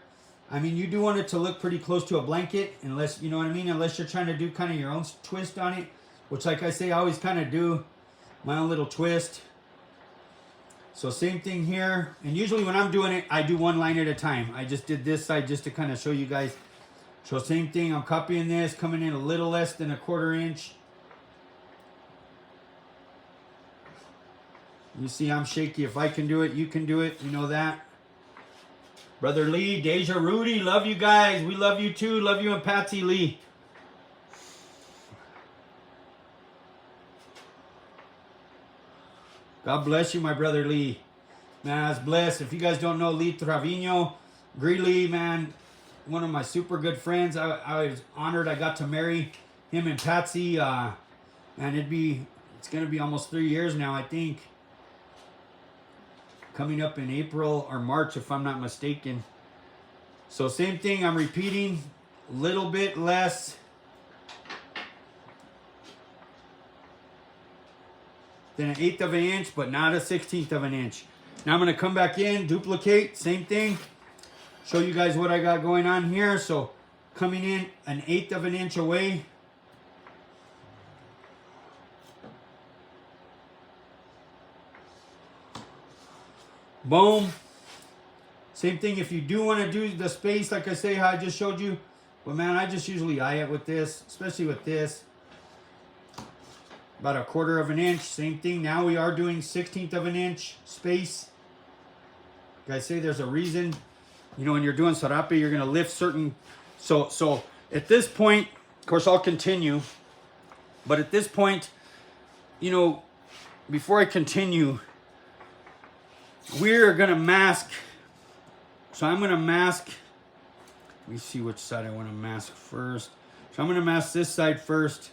I mean, you do want it to look pretty close to a blanket, unless, you know what I mean? Unless you're trying to do kind of your own twist on it, which, like I say, I always kind of do my own little twist. So same thing here. And usually when I'm doing it, I do one line at a time. I just did this side just to kind of show you guys. So same thing, I'm copying this, coming in a little less than a 1/4 inch. You see I'm shaky. If I can do it, you can do it. You know that. Brother Lee, Deja Rudy, love you guys. We love you too. Love you and Patsy Lee. God bless you, my brother Lee. Man, I was blessed. If you guys don't know Lee Trevino, Greeley, man, one of my super good friends. I was honored I got to marry him and Patsy. And it's going to be almost 3 years now, I think. Coming up in April or March, if I'm not mistaken. So same thing, I'm repeating a little bit less. Than 1/8 of an inch, but not a 1/16 of an inch. Now I'm going to come back in, duplicate, same thing. Show you guys what I got going on here. So coming in 1/8 of an inch away. Boom. Same thing if you do want to do the space, like I say, how I just showed you. But man, I just usually eye it with this, especially with this. About a 1/4 of an inch, same thing. Now we are doing 1/16 of an inch space. Like I say, there's a reason. You know, when you're doing sarape, you're going to lift certain. So at this point, of course, I'll continue. But at this point, you know, before I continue, we're going to mask. So I'm going to mask. Let me see which side I want to mask first. So I'm going to mask this side first.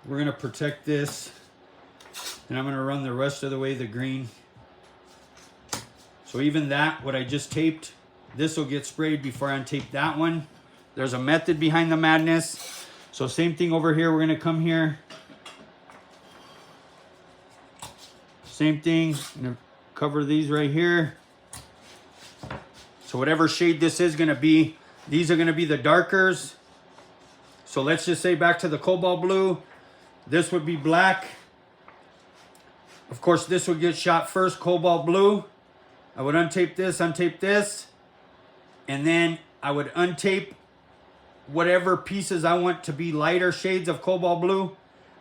We're going to protect this. And I'm going to run the rest of the way the green. So even that, what I just taped, this will get sprayed before I untape that one. There's a method behind the madness. So same thing over here. We're going to come here. Same thing. I'm going to cover these right here. So whatever shade this is going to be, these are going to be the darkers. So let's just say back to the cobalt blue. This would be black. Of course, this would get shot first, cobalt blue. I would untape this, and then I would untape whatever pieces I want to be lighter shades of cobalt blue.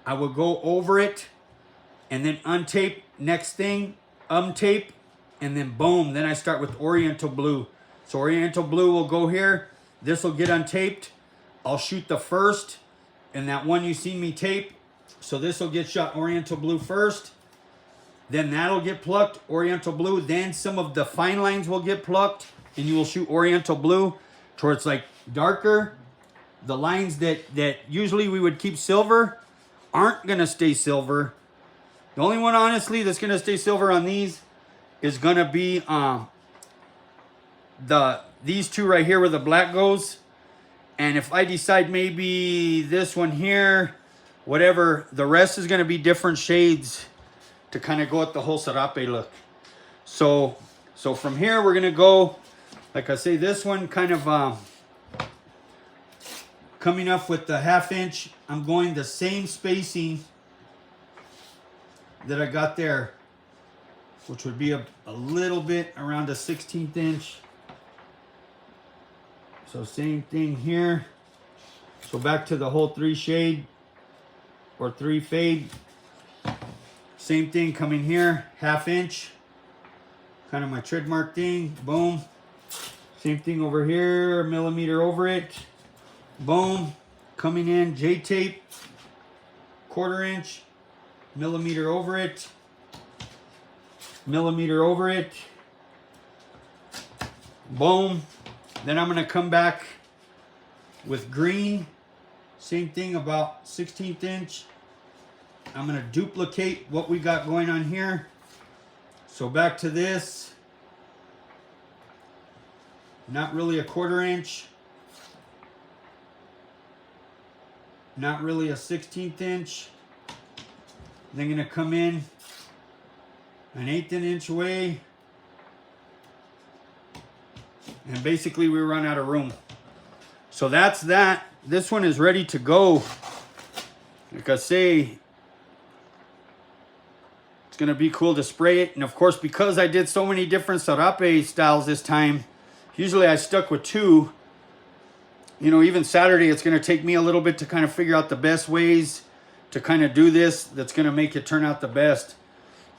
I would go over it, and then untape, next thing, untape, and then boom, then I start with oriental blue. So oriental blue will go here. This will get untaped. I'll shoot the first, and that one you see me tape. So this will get shot oriental blue first. Then that'll get plucked, oriental blue. Then some of the fine lines will get plucked, and you will shoot oriental blue towards like darker. The lines that usually we would keep silver aren't going to stay silver. The only one, honestly, that's going to stay silver on these is going to be these two right here where the black goes. And if I decide maybe this one here, whatever, the rest is going to be different shades to kind of go with the whole serape look. So from here, we're going to go, like I say, this one kind of coming up with the 1/2 inch. I'm going the same spacing that I got there, which would be a little bit around a 1/16 inch. So same thing here. So back to the whole 3 shade or 3 fade. Same thing coming here, 1/2 inch. Kind of my trademark thing, boom. Same thing over here, 1mm over it. Boom, coming in, J-tape, 1/4 inch, 1mm over it, 1mm over it. Boom. Then I'm gonna come back with green. Same thing, about 1/16 inch. I'm gonna duplicate what we got going on here. So back to this. Not really a 1/4 inch. Not really a 1/16 inch. Then gonna come in an 1/8 inch away. And basically we run out of room. So that's that. This one is ready to go. Like I say, it's gonna be cool to spray it. And of course, because I did so many different serape styles this time, usually I stuck with 2. You know, even Saturday, it's gonna take me a little bit to kind of figure out the best ways to kind of do this that's gonna make it turn out the best.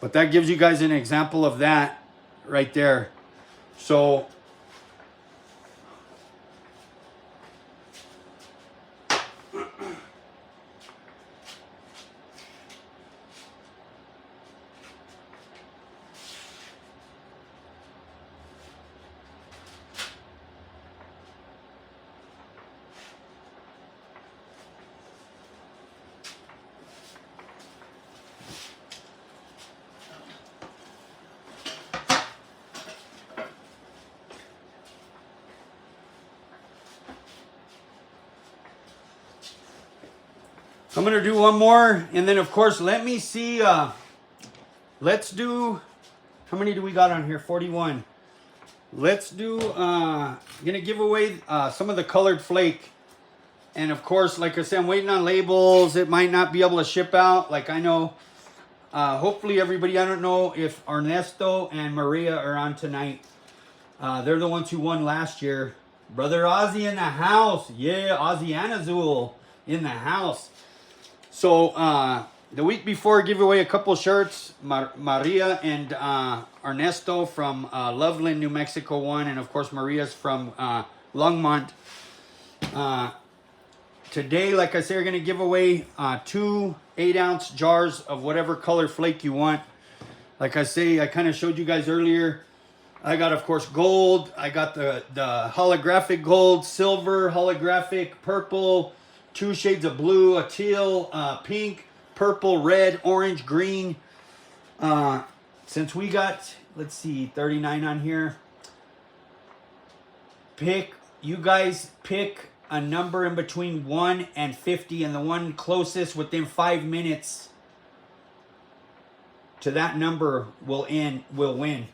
But that gives you guys an example of that right there. So I'm gonna do one more, and then of course, let me see, let's do, how many do we got on here? 41. Let's do, gonna give away some of the colored flake. And of course, like I said, I'm waiting on labels. It might not be able to ship out. Like I know, hopefully everybody, I don't know if Ernesto and Maria are on tonight. They're the ones who won last year. Brother Ozzy in the house. Yeah, Ozzy and Azul in the house. So the week before, I gave away a couple shirts. Maria and Ernesto from Loveland, New Mexico won. And of course, Maria's from Longmont. Today, like I said, we're going to give away 2 8-ounce jars of whatever color flake you want. Like I say, I kind of showed you guys earlier. I got, of course, gold. I got the holographic gold, silver, holographic, purple, 2 shades of blue, a teal, pink, purple, red, orange, green. Since we got, let's see, 39 on here, you guys pick a number in between 1 and 50, and the one closest within 5 minutes to that number will win.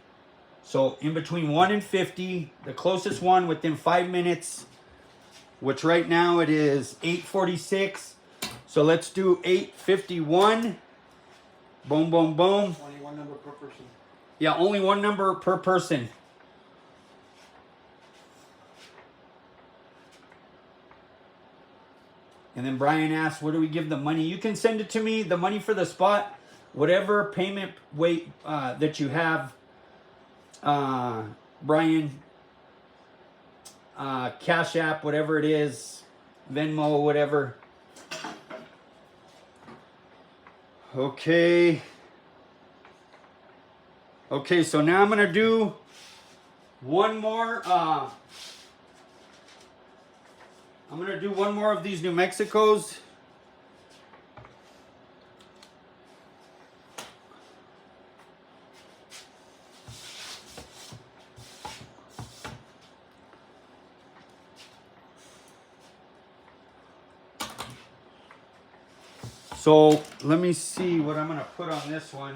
So in between 1 and 50, the closest one within 5 minutes, which right now it is 8:46. So let's do 8:51. Boom, boom, boom. Only one number per person. Yeah, only one number per person. And then Brian asks, where do we give the money? You can send it to me, the money for the spot, whatever payment weight that you have, Brian, Cash App, whatever it is, Venmo, whatever. Okay. Okay, so now I'm going to do one more. I'm going to do one more of these New Mexicos. So let me see what I'm going to put on this one.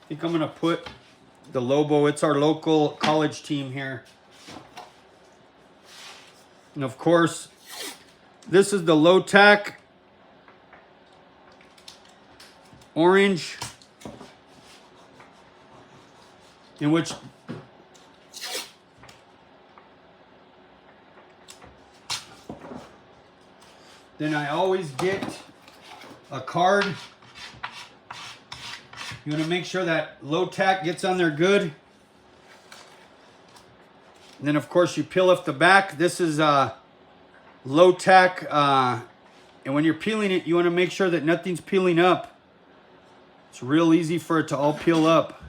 I think I'm going to put the Lobo. It's our local college team here. And of course, this is the low-tack orange, in which then I always get a card. You want to make sure that low tack gets on there good. And then of course you peel off the back. This is low tack, and when you're peeling it, you want to make sure that nothing's peeling up. It's real easy for it to all peel up.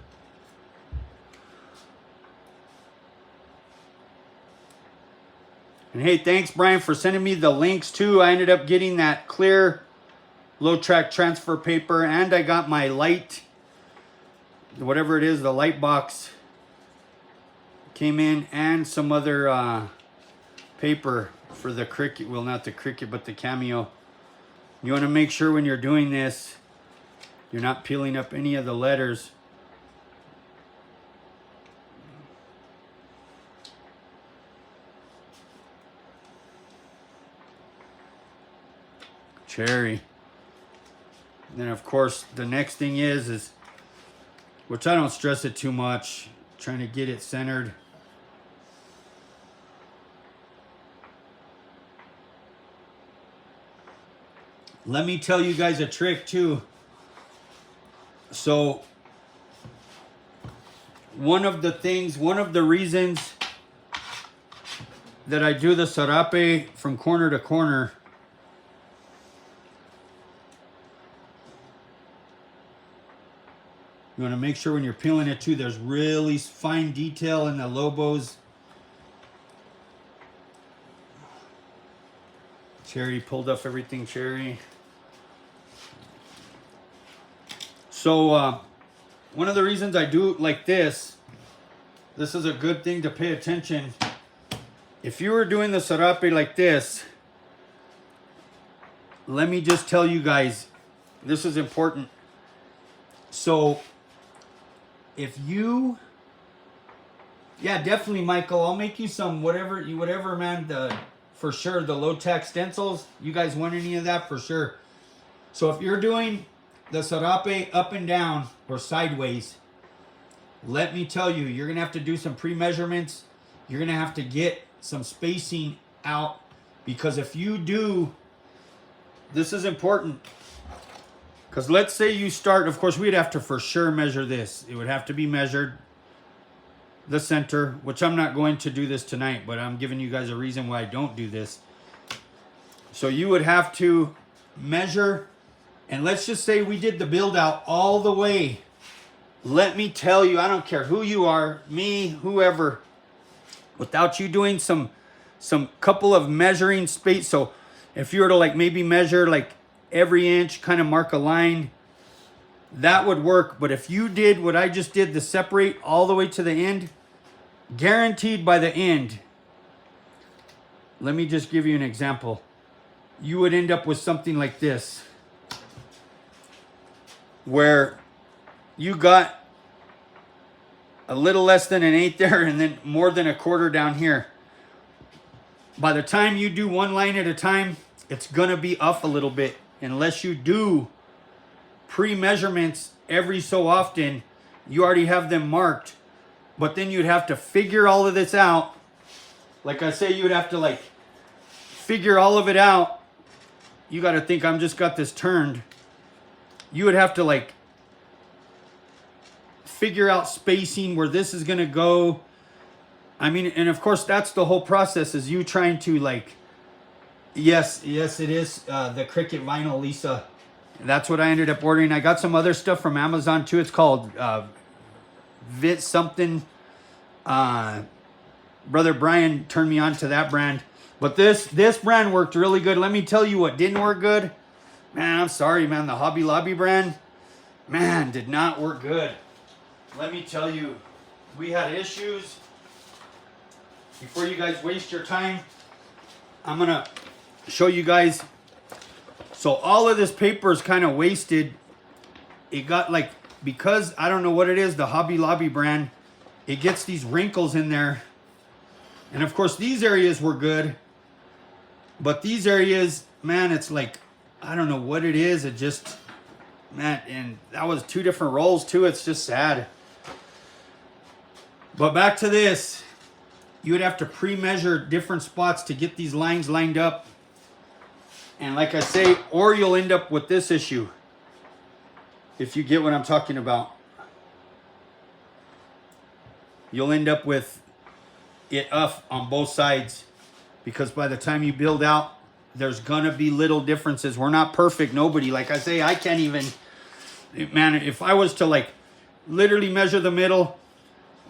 And hey, thanks Brian for sending me the links too. I ended up getting that clear low tack transfer paper, and I got my light, whatever it is, the light box came in, and some other paper for the Cricut. Well, not the Cricut, but the Cameo. You want to make sure when you're doing this, you're not peeling up any of the letters. Cherry. And then of course the next thing is which I don't stress it too much, trying to get it centered. Let me tell you guys a trick too. So one of the reasons that I do the sarape from corner to corner, you want to make sure when you're peeling it too, there's really fine detail in the Lobos. Cherry, pulled off everything cherry. So one of the reasons I do it like this is a good thing to pay attention. If you were doing the sarape like this, let me just tell you guys, this is important. So if you, yeah, definitely, Michael, I'll make you some whatever, man, for sure, the low-tack stencils. You guys want any of that? For sure. So if you're doing the sarape up and down or sideways, let me tell you, you're going to have to do some pre-measurements. You're going to have to get some spacing out, because if you do, this is important. Because let's say you start, of course, we'd have to for sure measure this. It would have to be measured, the center, which I'm not going to do this tonight, but I'm giving you guys a reason why I don't do this. So you would have to measure, and let's just say we did the build out all the way let me tell you, I don't care who you are, me, whoever, without you doing some couple of measuring space. So if you were to like maybe measure like every inch, kind of mark a line, that would work. But if you did what I just did, to separate all the way to the end, guaranteed by the end, let me just give you an example. You would end up with something like this, where you got a little less than an eighth there and then more than a quarter down here. By the time you do one line at a time, it's gonna be off a little bit unless you do pre-measurements every so often. You already have them marked, but then you'd have to figure all of this out. Like I say, you would have to like figure all of it out. You got to think, I'm just got this turned. You would have to like figure out spacing where this is going to go. I mean, and of course that's the whole process, is you trying to like, yes it is the Cricut vinyl, Lisa. That's what I ended up ordering. I got some other stuff from Amazon too. It's called Vit something. Brother Brian turned me on to that brand. But this brand worked really good. Let me tell you what didn't work good. Man, I'm sorry, man. The Hobby Lobby brand, man, did not work good. Let me tell you, we had issues. Before you guys waste your time, I'm going to show you guys. So all of this paper is kind of wasted. It got like, because I don't know what it is, the Hobby Lobby brand, it gets these wrinkles in there. And of course these areas were good, but these areas, man, it's like, I don't know what it is. It just, man, and that was 2 different rolls too. It's just sad. But back to this, you would have to pre-measure different spots to get these lines lined up. And like I say, or you'll end up with this issue, if you get what I'm talking about. You'll end up with it up on both sides, because by the time you build out, there's gonna be little differences. We're not perfect, nobody. Like I say, I can't even, man, if I was to like literally measure the middle,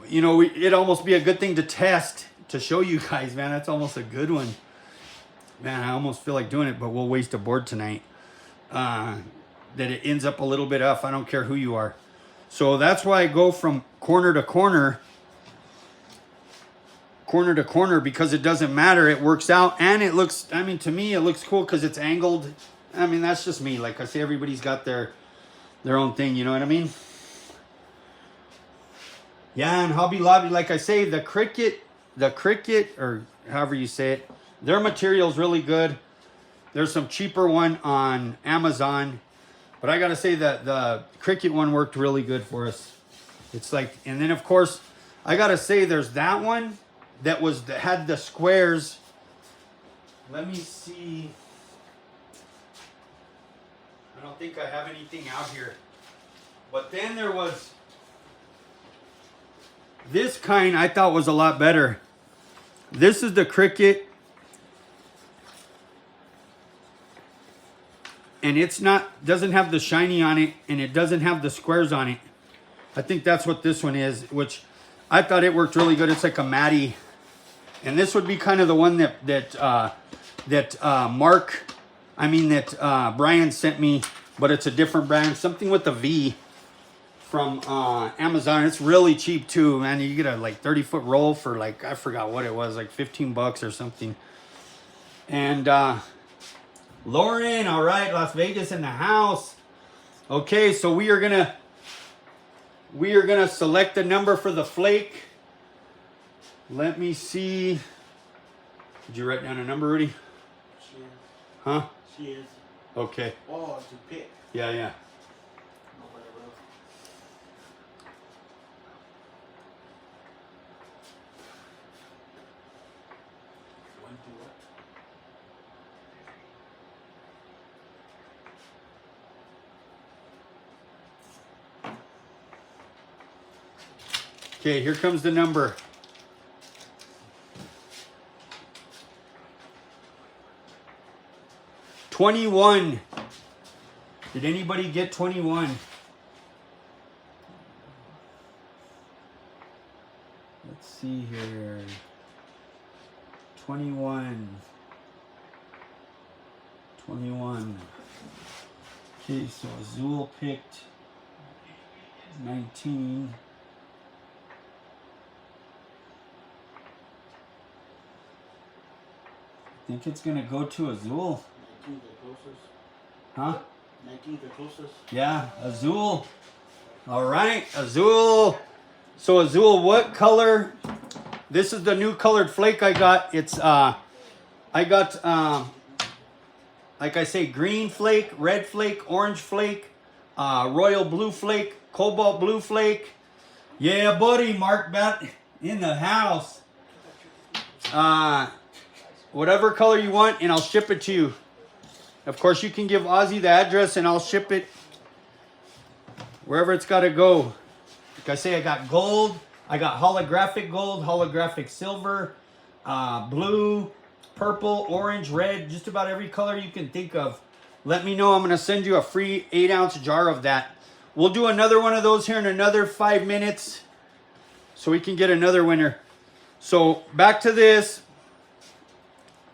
you know, it'd almost be a good thing to test, to show you guys, man. That's almost a good one. Man, I almost feel like doing it, but we'll waste a board tonight. That it ends up a little bit off. I don't care who you are. So that's why I go from corner to corner, because it doesn't matter. It works out, and it looks, I mean, to me, it looks cool because it's angled. I mean, that's just me. Like I say, everybody's got their own thing, you know what I mean? Yeah, and Hobby Lobby, like I say, the Cricut, or however you say it, their material's really good. There's some cheaper one on Amazon, but I gotta say that the Cricut one worked really good for us. It's like, and then of course, I gotta say there's that one that had the squares. Let me see. I don't think I have anything out here. But then there was this kind I thought was a lot better. This is the Cricut. And it's not, doesn't have the shiny on it, and it doesn't have the squares on it. I think that's what this one is, which I thought it worked really good. It's like a matty. And this would be kind of the one that Brian sent me, but it's a different brand, something with a V from Amazon. It's really cheap too, man. You get a like 30-foot roll for like, I forgot what it was, like 15 bucks or something. And Lauren, all right, Las Vegas in the house. Okay, so we are gonna select the number for the Flake. Let me see. Did you write down a number, Rudy? She is. Huh? She is. Okay. Oh, to pick. Yeah, yeah. Nobody will. One, two, what? Okay, here comes the number. 21. Did anybody get 21? Let's see here. 21. 21. Okay, so Azul picked 19. I think it's gonna go to Azul. 19 the closest. Huh? 19 the closest. Yeah, Azul. All right, Azul. So Azul, what color? This is the new colored flake I got. It's I got like I say, green flake, red flake, orange flake, royal blue flake, cobalt blue flake. Yeah, buddy, Mark Bat in the house. Whatever color you want, and I'll ship it to you. Of course, you can give Ozzy the address, and I'll ship it wherever it's got to go. Like I say, I got gold. I got holographic gold, holographic silver, blue, purple, orange, red, just about every color you can think of. Let me know. I'm going to send you a free 8-ounce jar of that. We'll do another one of those here in another 5 minutes so we can get another winner. So back to this.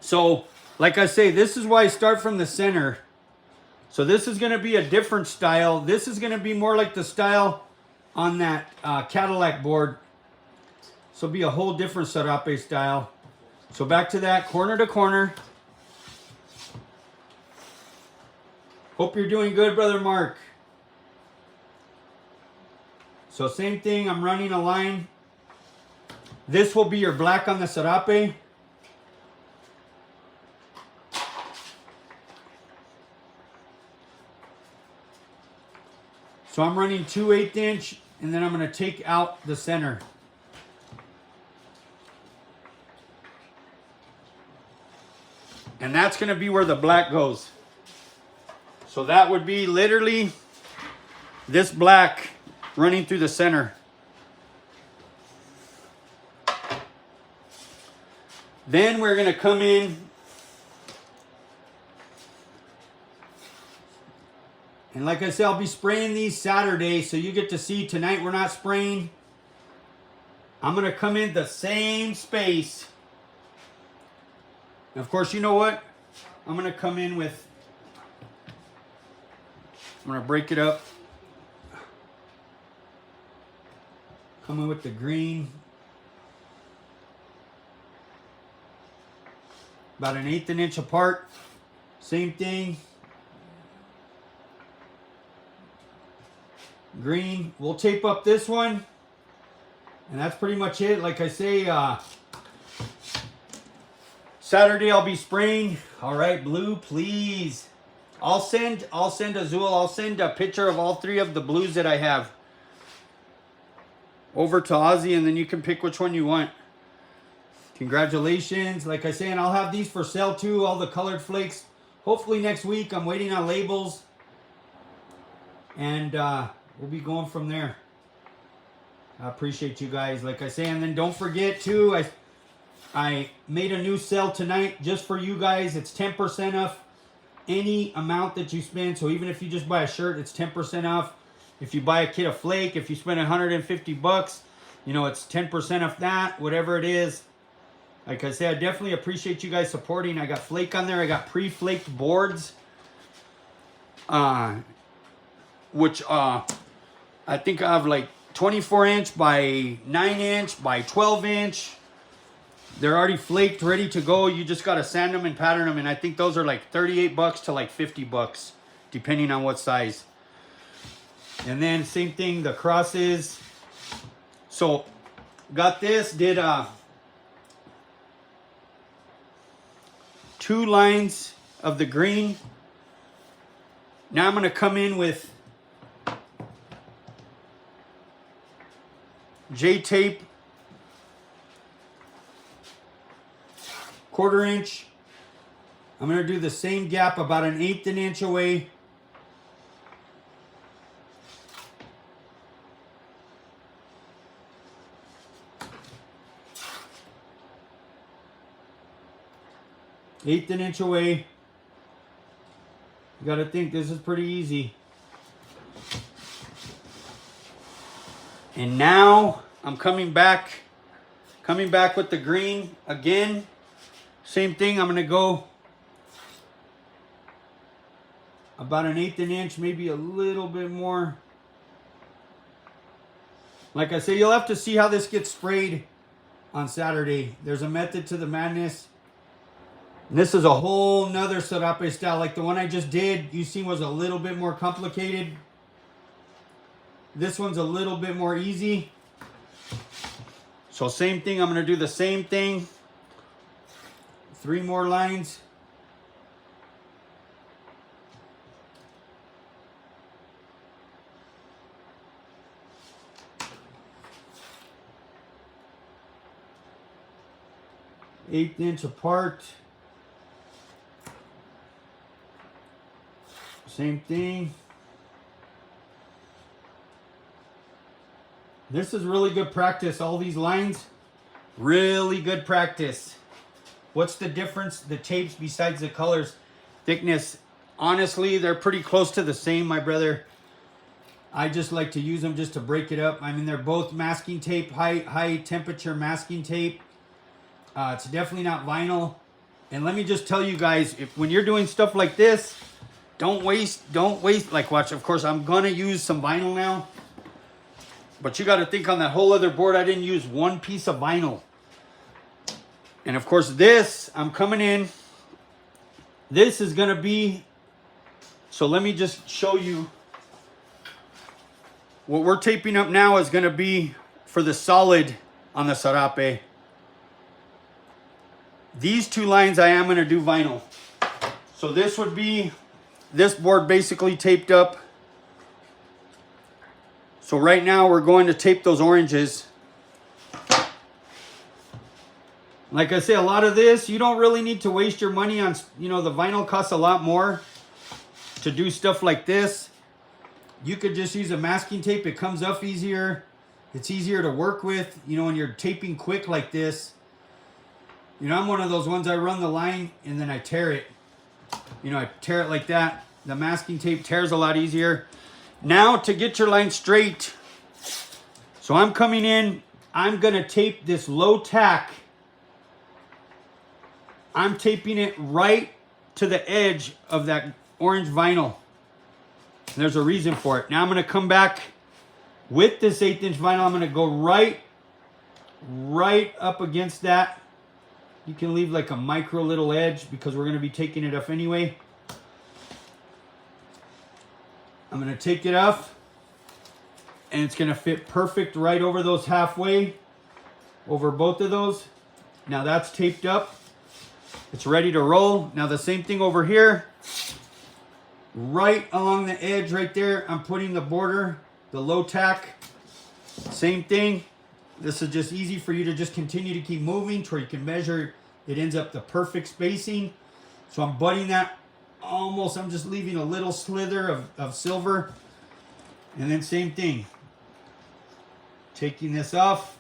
So like I say, this is why I start from the center. So this is going to be a different style. This is going to be more like the style on that Cadillac board. So it'll be a whole different serape style. So back to that, corner to corner. Hope you're doing good, Brother Mark. So same thing, I'm running a line. This will be your black on the serape. So I'm running 2 1/8-inch, and then I'm going to take out the center. And that's going to be where the black goes. So that would be literally this black running through the center. Then we're going to come in and like I said, I'll be spraying these Saturday, so you get to see tonight we're not spraying. I'm going to come in the same space. And of course, you know what? I'm going to come in with, I'm going to break it up. Come in with the green. About 1/8 an inch apart. Same thing. Green. We'll tape up this one. And that's pretty much it. Like I say, Saturday I'll be spraying. All right, blue, please. I'll send Azul. I'll send a picture of all 3 of the blues that I have over to Ozzy, and then you can pick which one you want. Congratulations. Like I say, and I'll have these for sale too, all the colored flakes. Hopefully next week. I'm waiting on labels. And we'll be going from there. I appreciate you guys, like I say. And then don't forget too, I made a new sale tonight just for you guys. It's 10% off any amount that you spend. So even if you just buy a shirt, it's 10% off. If you buy a kit of Flake, if you spend $150, you know, it's 10% off that, whatever it is. Like I say, I definitely appreciate you guys supporting. I got Flake on there. I got pre-flaked boards. Which I think I have like 24-inch by 9-inch by 12-inch. They're already flaked, ready to go. You just got to sand them and pattern them. And I think those are like $38 to like $50, depending on what size. And then same thing, the crosses. So got this, did 2 lines of the green. Now I'm going to come in with J-tape, 1/4 inch. I'm going to do the same gap about 1/8 an inch away. Eighth an inch away. You got to think this is pretty easy. And now I'm coming back Coming back with the green again. Same thing, I'm gonna go about 1/8 inch, maybe a little bit more. Like I say, you'll have to see how this gets sprayed on Saturday. There's a method to the madness. And this is a whole nother serape style. Like the one I just did, you see was a little bit more complicated. This one's a little bit more easy. So same thing, I'm gonna do the same thing. 3 more lines. Eighth inch apart. Same thing. This is really good practice. All these lines, really good practice. What's the difference? The tapes besides the colors, thickness. Honestly, they're pretty close to the same, my brother. I just like to use them just to break it up. I mean, they're both masking tape, high temperature masking tape. It's definitely not vinyl. And let me just tell you guys, when you're doing stuff like this, don't waste, like watch, of course, I'm gonna use some vinyl now. But you gotta think on that whole other board, I didn't use one piece of vinyl. And of course this, I'm coming in, this is gonna be, so let me just show you. What we're taping up now is gonna be for the solid on the serape. These 2 lines I am gonna do vinyl. So this would be this board basically taped up. So right now we're going to tape those oranges. Like I say, a lot of this, you don't really need to waste your money on, you know, the vinyl costs a lot more to do stuff like this. You could just use a masking tape. It comes up easier. It's easier to work with, you know, when you're taping quick like this. You know, I'm one of those ones, I run the line and then I tear it. You know, I tear it like that. The masking tape tears a lot easier. Now to get your line straight. So I'm coming in, I'm gonna tape this low tack. I'm taping it right to the edge of that orange vinyl. And there's a reason for it. Now I'm gonna come back with this 1/8 inch vinyl. I'm gonna go right up against that. You can leave like a micro little edge because we're gonna be taking it off anyway. I'm gonna take it off and it's gonna fit perfect right over those halfway, over both of those. Now that's taped up. It's ready to roll. Now the same thing over here. Right along the edge right there, I'm putting the border, the low tack. Same thing. This is just easy for you to just continue to keep moving to where you can measure. It ends up the perfect spacing. So I'm butting that almost, I'm just leaving a little slither of silver. And then same thing. Taking this off.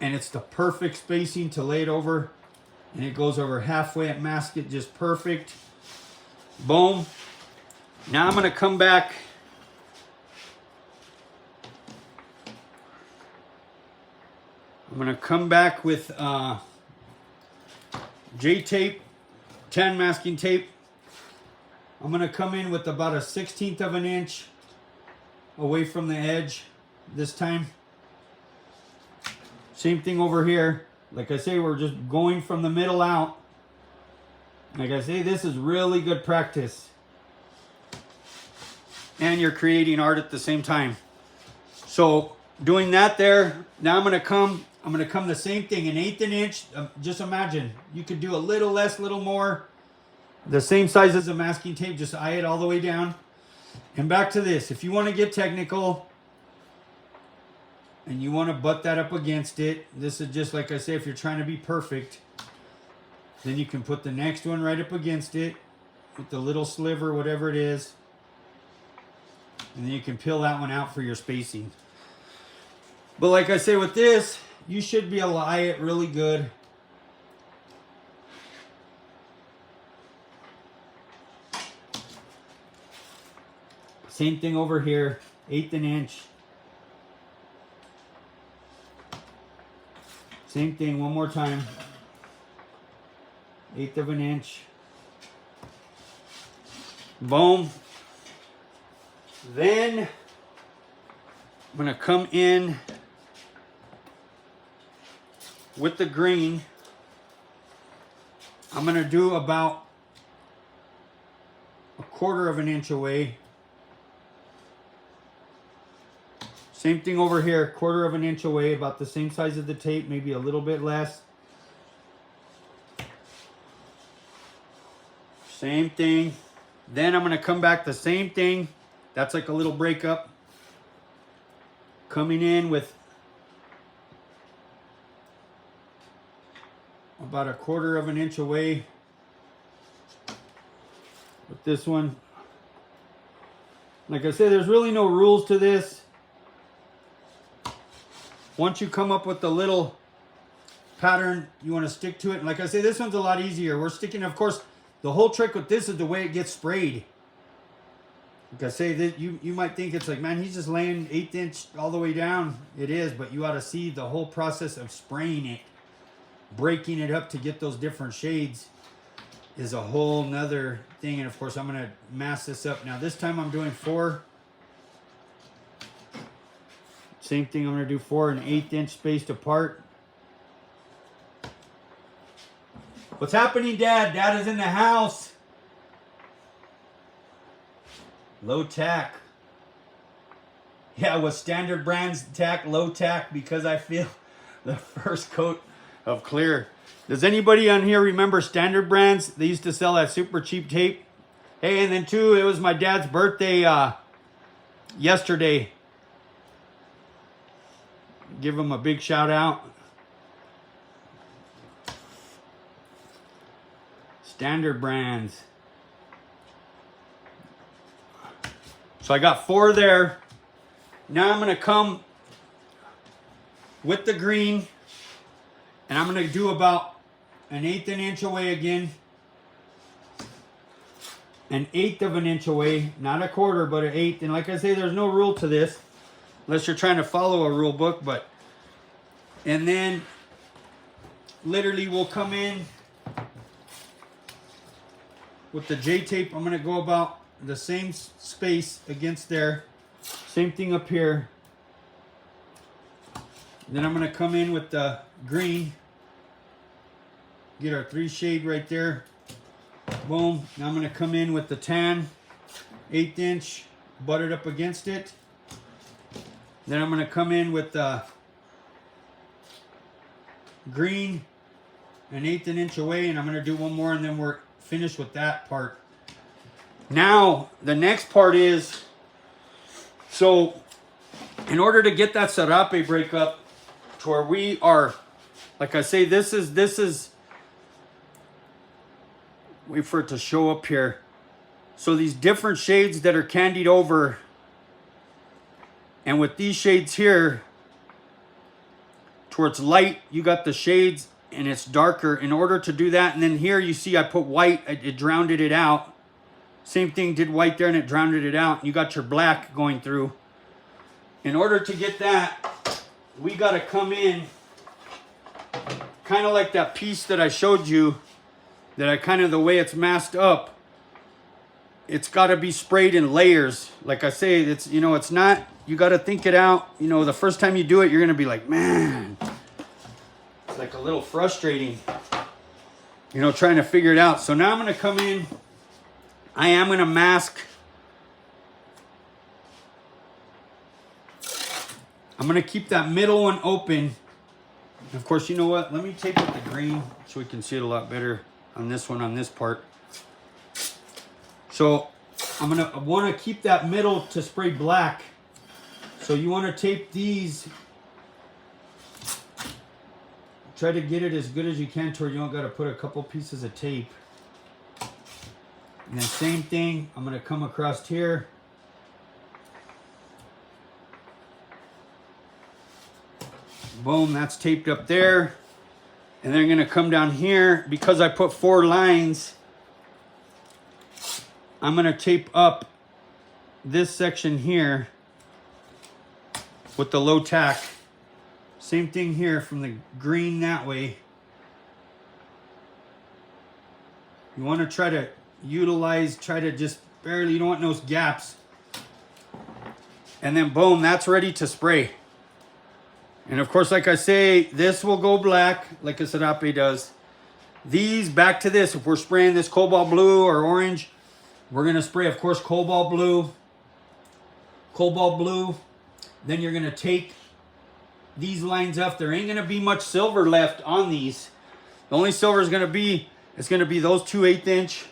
And it's the perfect spacing to lay it over. And it goes over halfway at mask it just perfect. Boom. Now I'm gonna come back. I'm gonna come back with J-tape, tan masking tape. I'm gonna come in with about a 1/16 of an inch away from the edge this time. Same thing over here. Like I say, we're just going from the middle out. Like I say, this is really good practice. And you're creating art at the same time. So doing that there, now I'm gonna come the same thing, 1/8 inch. Just imagine, you could do a little less, little more. The same size as the masking tape, just eye it all the way down. And back to this, if you wanna get technical, and you want to butt that up against it, this is just like I say, if you're trying to be perfect, then you can put the next one right up against it with the little sliver, whatever it is, and then you can peel that one out for your spacing. But like I say with this, you should be able to eye it really good. Same thing over here, 1/8 inch. Same thing, one more time. 1/8 of an inch. Boom. Then I'm gonna come in with the green. I'm gonna do about 1/4 of an inch away. Same thing over here, 1/4 of an inch away, about the same size of the tape, maybe a little bit less. Same thing. Then I'm gonna come back the same thing. That's like a little breakup. Coming in with about 1/4 of an inch away with this one. Like I said, there's really no rules to this. Once you come up with the little pattern, you want to stick to it. And like I say, this one's a lot easier. We're sticking, of course, the whole trick with this is the way it gets sprayed. Like I say, that you might think it's like, man, he's just laying 1/8 inch all the way down. It is, but you ought to see the whole process of spraying it, breaking it up to get those different shades is a whole nother thing. And of course, I'm going to mask this up. Now, this time I'm doing 4. Same thing, I'm going to do 4 1/8 inch spaced apart. What's happening, Dad? Dad is in the house. Low tack. Yeah, with Standard Brands tack, low tack, because I feel the first coat of clear. Does anybody on here remember Standard Brands? They used to sell that super cheap tape. Hey, and then too, it was my dad's birthday yesterday. Give him a big shout out. Standard Brands. So I got 4 there. Now I'm going to come with the green, and I'm going to do about 1/8 inch away again. 1/8 of an inch away, not 1/4, but 1/8. And like I say, there's no rule to this, unless you're trying to follow a rule book. But and then literally we'll come in with the J tape. I'm going to go about the same space against there. Same thing up here. Then I'm going to come in with the green. Get our 3 shade right there. Boom. Now I'm going to come in with the tan. 1/8 inch. Buttered up against it. Then I'm going to come in with the green. 1/8 inch away. And I'm going to do one more, and then we're finished with that part. Now, the next part is, so in order to get that serape breakup to where we are, like I say, this is, wait for it to show up here. So these different shades that are candied over, and with these shades here, towards light, you got the shades and it's darker. In order to do that, and then here you see I put white, it drowned it out. Same thing, did white there and it drowned it out. You got your black going through. In order to get that, we got to come in kind of like that piece that I showed you, that I kind of, the way it's masked up, it's got to be sprayed in layers. Like I say, it's, you know, it's not, you got to think it out. You know, the first time you do it, you're going to be like, man, it's like a little frustrating, you know, trying to figure it out. So now I'm going to come in. I am going to mask. I'm going to keep that middle one open. Of course, you know what? Let me take with the green so we can see it a lot better on this one, on this part. So I'm going to want to keep that middle to spray black. So you want to tape these. Try to get it as good as you can to where you don't got to put a couple pieces of tape. And then same thing, I'm going to come across here. Boom, that's taped up there. And then I'm going to come down here. Because I put 4 lines, I'm going to tape up this section here with the low tack. Same thing here from the green that way. You want to try to utilize, try to just barely, you don't want those gaps. And then boom, that's ready to spray. And of course, like I say, this will go black like a serape does. These, back to this, if we're spraying this cobalt blue or orange, we're going to spray, of course, cobalt blue. Cobalt blue. Then you're going to take these lines up. There ain't going to be much silver left on these. The only silver is going to be, it's going to be those 2 1/8"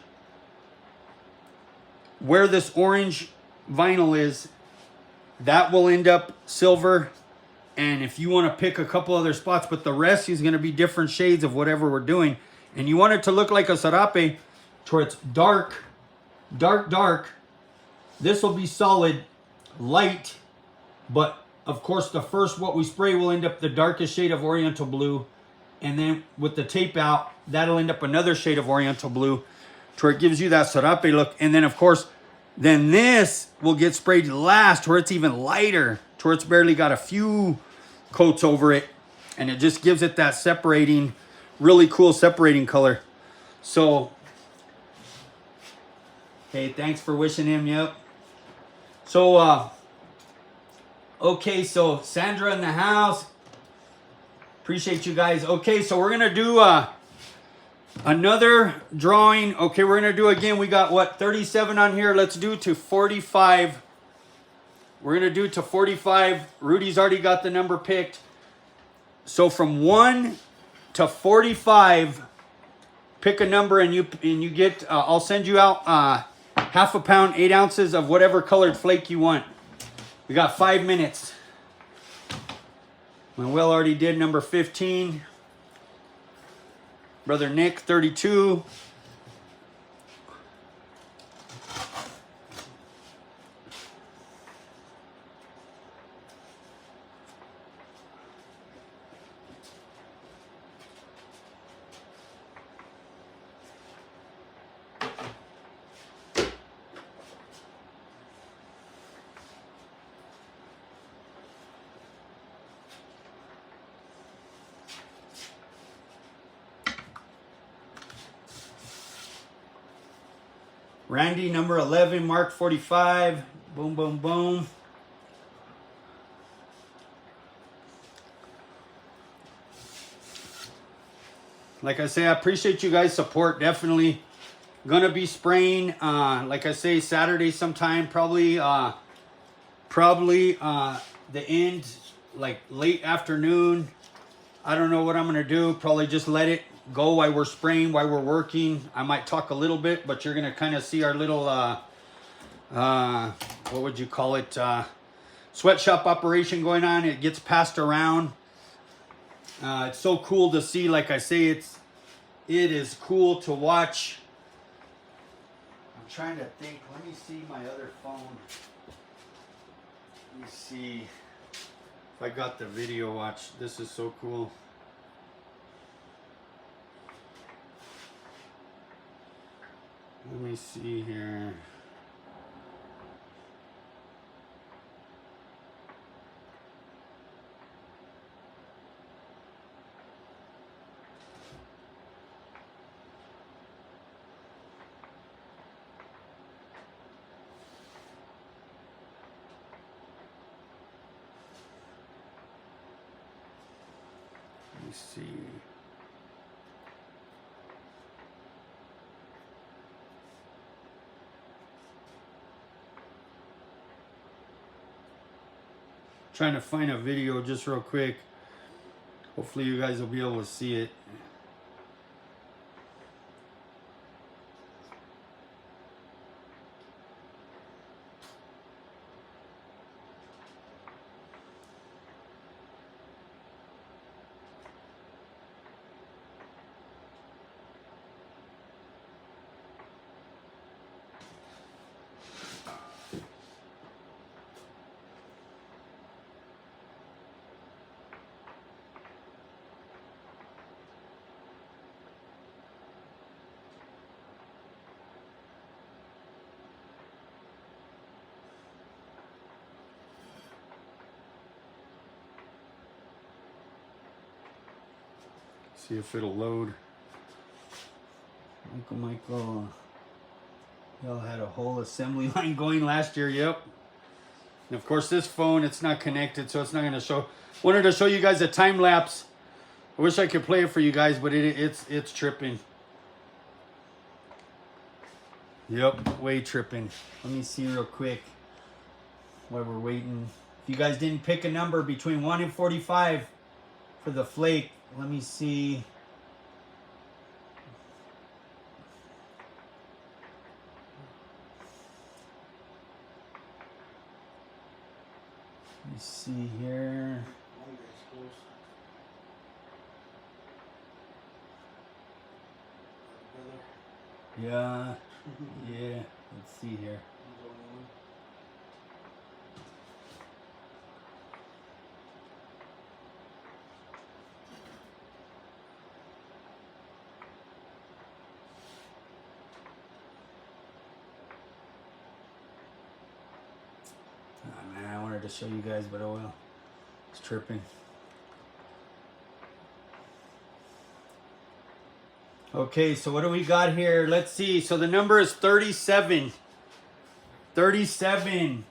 where this orange vinyl is. That will end up silver. And if you want to pick a couple other spots, but the rest is going to be different shades of whatever we're doing. And you want it to look like a serape where it's dark, dark, dark. This will be solid, light, but of course the first what we spray will end up the darkest shade of oriental blue. And then with the tape out, that'll end up another shade of oriental blue to where it gives you that serape look. And then of course, then this will get sprayed last to where it's even lighter, to where it's barely got a few coats over it. And it just gives it that separating, really cool separating color. So, hey, thanks for wishing him, yep. So, okay, so Sandra in the house. Appreciate you guys. Okay, so we're going to do another drawing. Okay, we're going to do again. We got, what, 37 on here. Let's do to 45. We're going to do to 45. Rudy's already got the number picked. So from 1 to 45, pick a number and you get, I'll send you out half a pound, 8 ounces of whatever colored flake you want. We got 5 minutes. My Will already did number 15. Brother Nick, 32. Randy, number 11, Mark 45. Boom, boom, boom. Like I say, I appreciate you guys' support. Definitely gonna be spraying, like I say, Saturday sometime. Probably the end, like late afternoon. I don't know what I'm gonna do. Probably just let it go while we're spraying, while we're working. I might talk a little bit, but you're gonna kind of see our little what would you call it, sweatshop operation going on. It gets passed around. It's so cool to see. Like I say, it is cool to watch. I'm trying to think. Let me see my other phone. Let me see if I got the video. Watch. This is so cool. Let me see here. Let me see. Trying to find a video just real quick. Hopefully you guys will be able to see it. See if it'll load. Michael. Y'all had a whole assembly line going last year, yep. And of course this phone, it's not connected, so it's not gonna show. Wanted to show you guys a time lapse. I wish I could play it for you guys, but it's tripping. Yep, way tripping. Let me see real quick while we're waiting. If you guys didn't pick a number between 1 and 45 for the Flake, let me see. Let me see here. Yeah, yeah. Let's see here. Oh man, I wanted to show you guys, but oh well. It's tripping. Okay, so what do we got here? Let's see. So the number is 37. 37.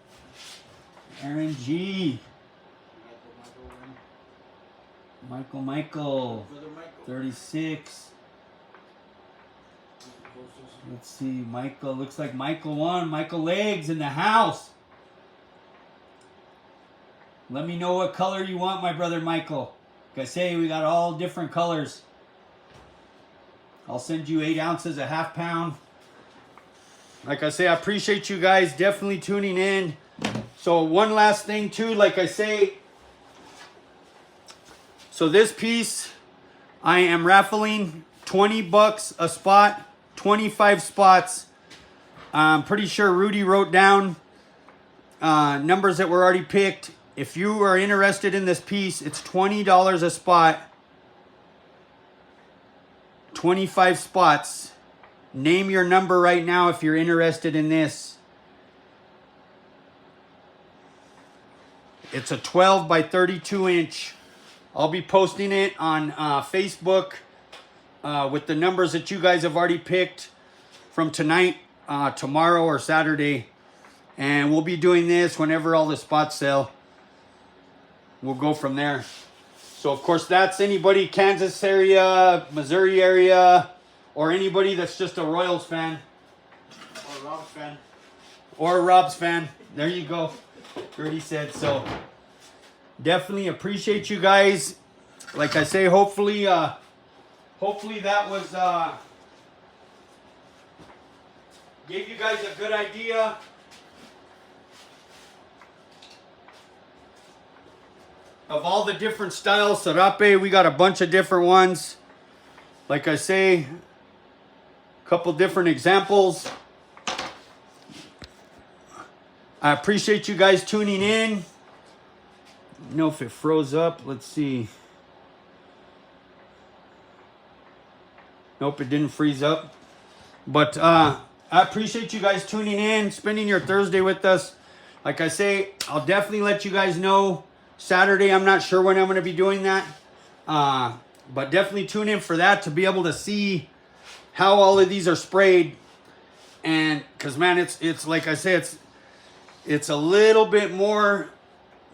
Aaron G. Michael. 36. Let's see. Michael. Looks like Michael won. Michael Legs in the house. Let me know what color you want, my brother Michael. Like I say, we got all different colors. I'll send you 8 ounces, a half pound. Like I say, I appreciate you guys definitely tuning in. So one last thing too, like I say. So this piece, I am raffling 20 bucks a spot, 25 spots. I'm pretty sure Rudy wrote down numbers that were already picked. If you are interested in this piece, it's $20 a spot. 25 spots. Name your number right now if you're interested in this. It's a 12 by 32 inch. I'll be posting it on Facebook with the numbers that you guys have already picked from tonight, tomorrow, or Saturday. And we'll be doing this whenever all the spots sell. We'll go from there. So, of course, that's anybody Kansas area, Missouri area, or anybody that's just a Royals fan. Or Rob's fan. Or a Rob's fan. There you go. Already said. So, definitely appreciate you guys. Like I say, hopefully that was, gave you guys a good idea. Of all the different styles, serape, we got a bunch of different ones. Like I say, a couple different examples. I appreciate you guys tuning in. I don't know if it froze up. Let's see. Nope, it didn't freeze up. But I appreciate you guys tuning in, spending your Thursday with us. Like I say, I'll definitely let you guys know. Saturday, I'm not sure when I'm going to be doing that. But definitely tune in for that to be able to see how all of these are sprayed. And because, man, it's like I say, it's a little bit more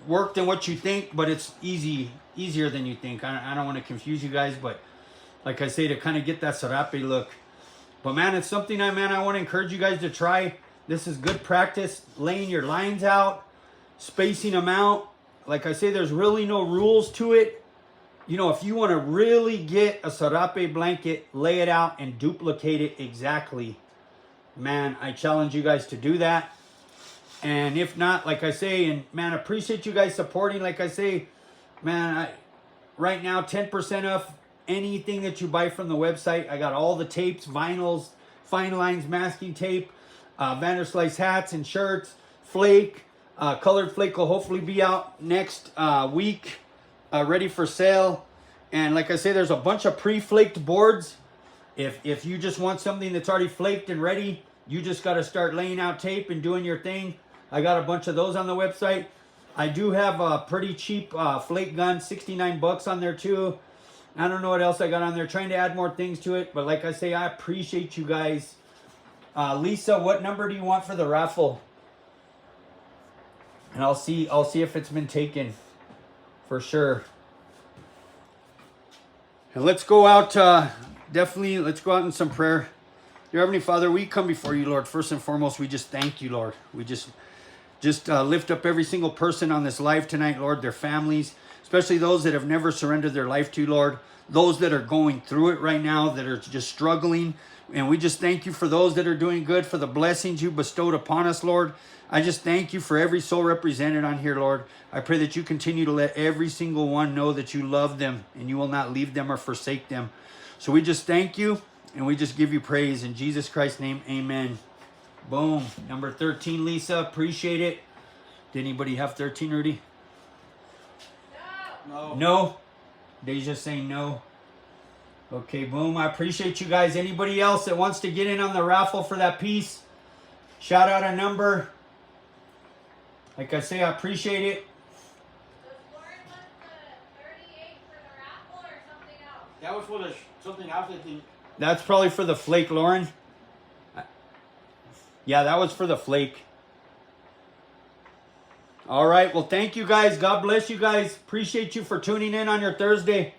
work than what you think, but it's easier than you think. I don't want to confuse you guys, but like I say, to kind of get that serape look. But, man, it's something I want to encourage you guys to try. This is good practice, laying your lines out, spacing them out. Like I say, there's really no rules to it. You know, if you want to really get a serape blanket, lay it out and duplicate it exactly, man, I challenge you guys to do that. And if not, like I say, and man, I appreciate you guys supporting. Like I say, man, right now, 10% off anything that you buy from the website. I got all the tapes, vinyls, fine lines, masking tape, Vanderslice hats and shirts, Flake. Colored Flake will hopefully be out next week, ready for sale. And like I say, there's a bunch of pre-flaked boards. If you just want something that's already flaked and ready, you just got to start laying out tape and doing your thing. I got a bunch of those on the website. I do have a pretty cheap flake gun, 69 bucks on there too. I don't know what else I got on there. Trying to add more things to it. But like I say, I appreciate you guys. Lisa, what number do you want for the raffle? And I'll see if it's been taken. For sure. And let's go out, definitely, let's go out in some prayer. Dear Heavenly Father, we come before you, Lord. First and foremost, we just thank you, Lord. We just lift up every single person on this live tonight, Lord, their families, especially those that have never surrendered their life to you, Lord. Those that are going through it right now, that are just struggling. And we just thank you for those that are doing good, for the blessings you bestowed upon us, Lord. I just thank you for every soul represented on here, Lord. I pray that you continue to let every single one know that you love them and you will not leave them or forsake them. So we just thank you and we just give you praise. In Jesus Christ's name, amen. Boom. Number 13, Lisa. Appreciate it. Did anybody have 13 already? No. No? Deja's saying no. Okay, boom. I appreciate you guys. Anybody else that wants to get in on the raffle for that piece? Shout out a number. Like I say, I appreciate it. Does Lauren want the 38 for the raffle or something else? That was for the something else, I think. That's probably for the Flake, Lauren. Yeah, that was for the Flake. All right. Well, thank you guys. God bless you guys. Appreciate you for tuning in on your Thursday.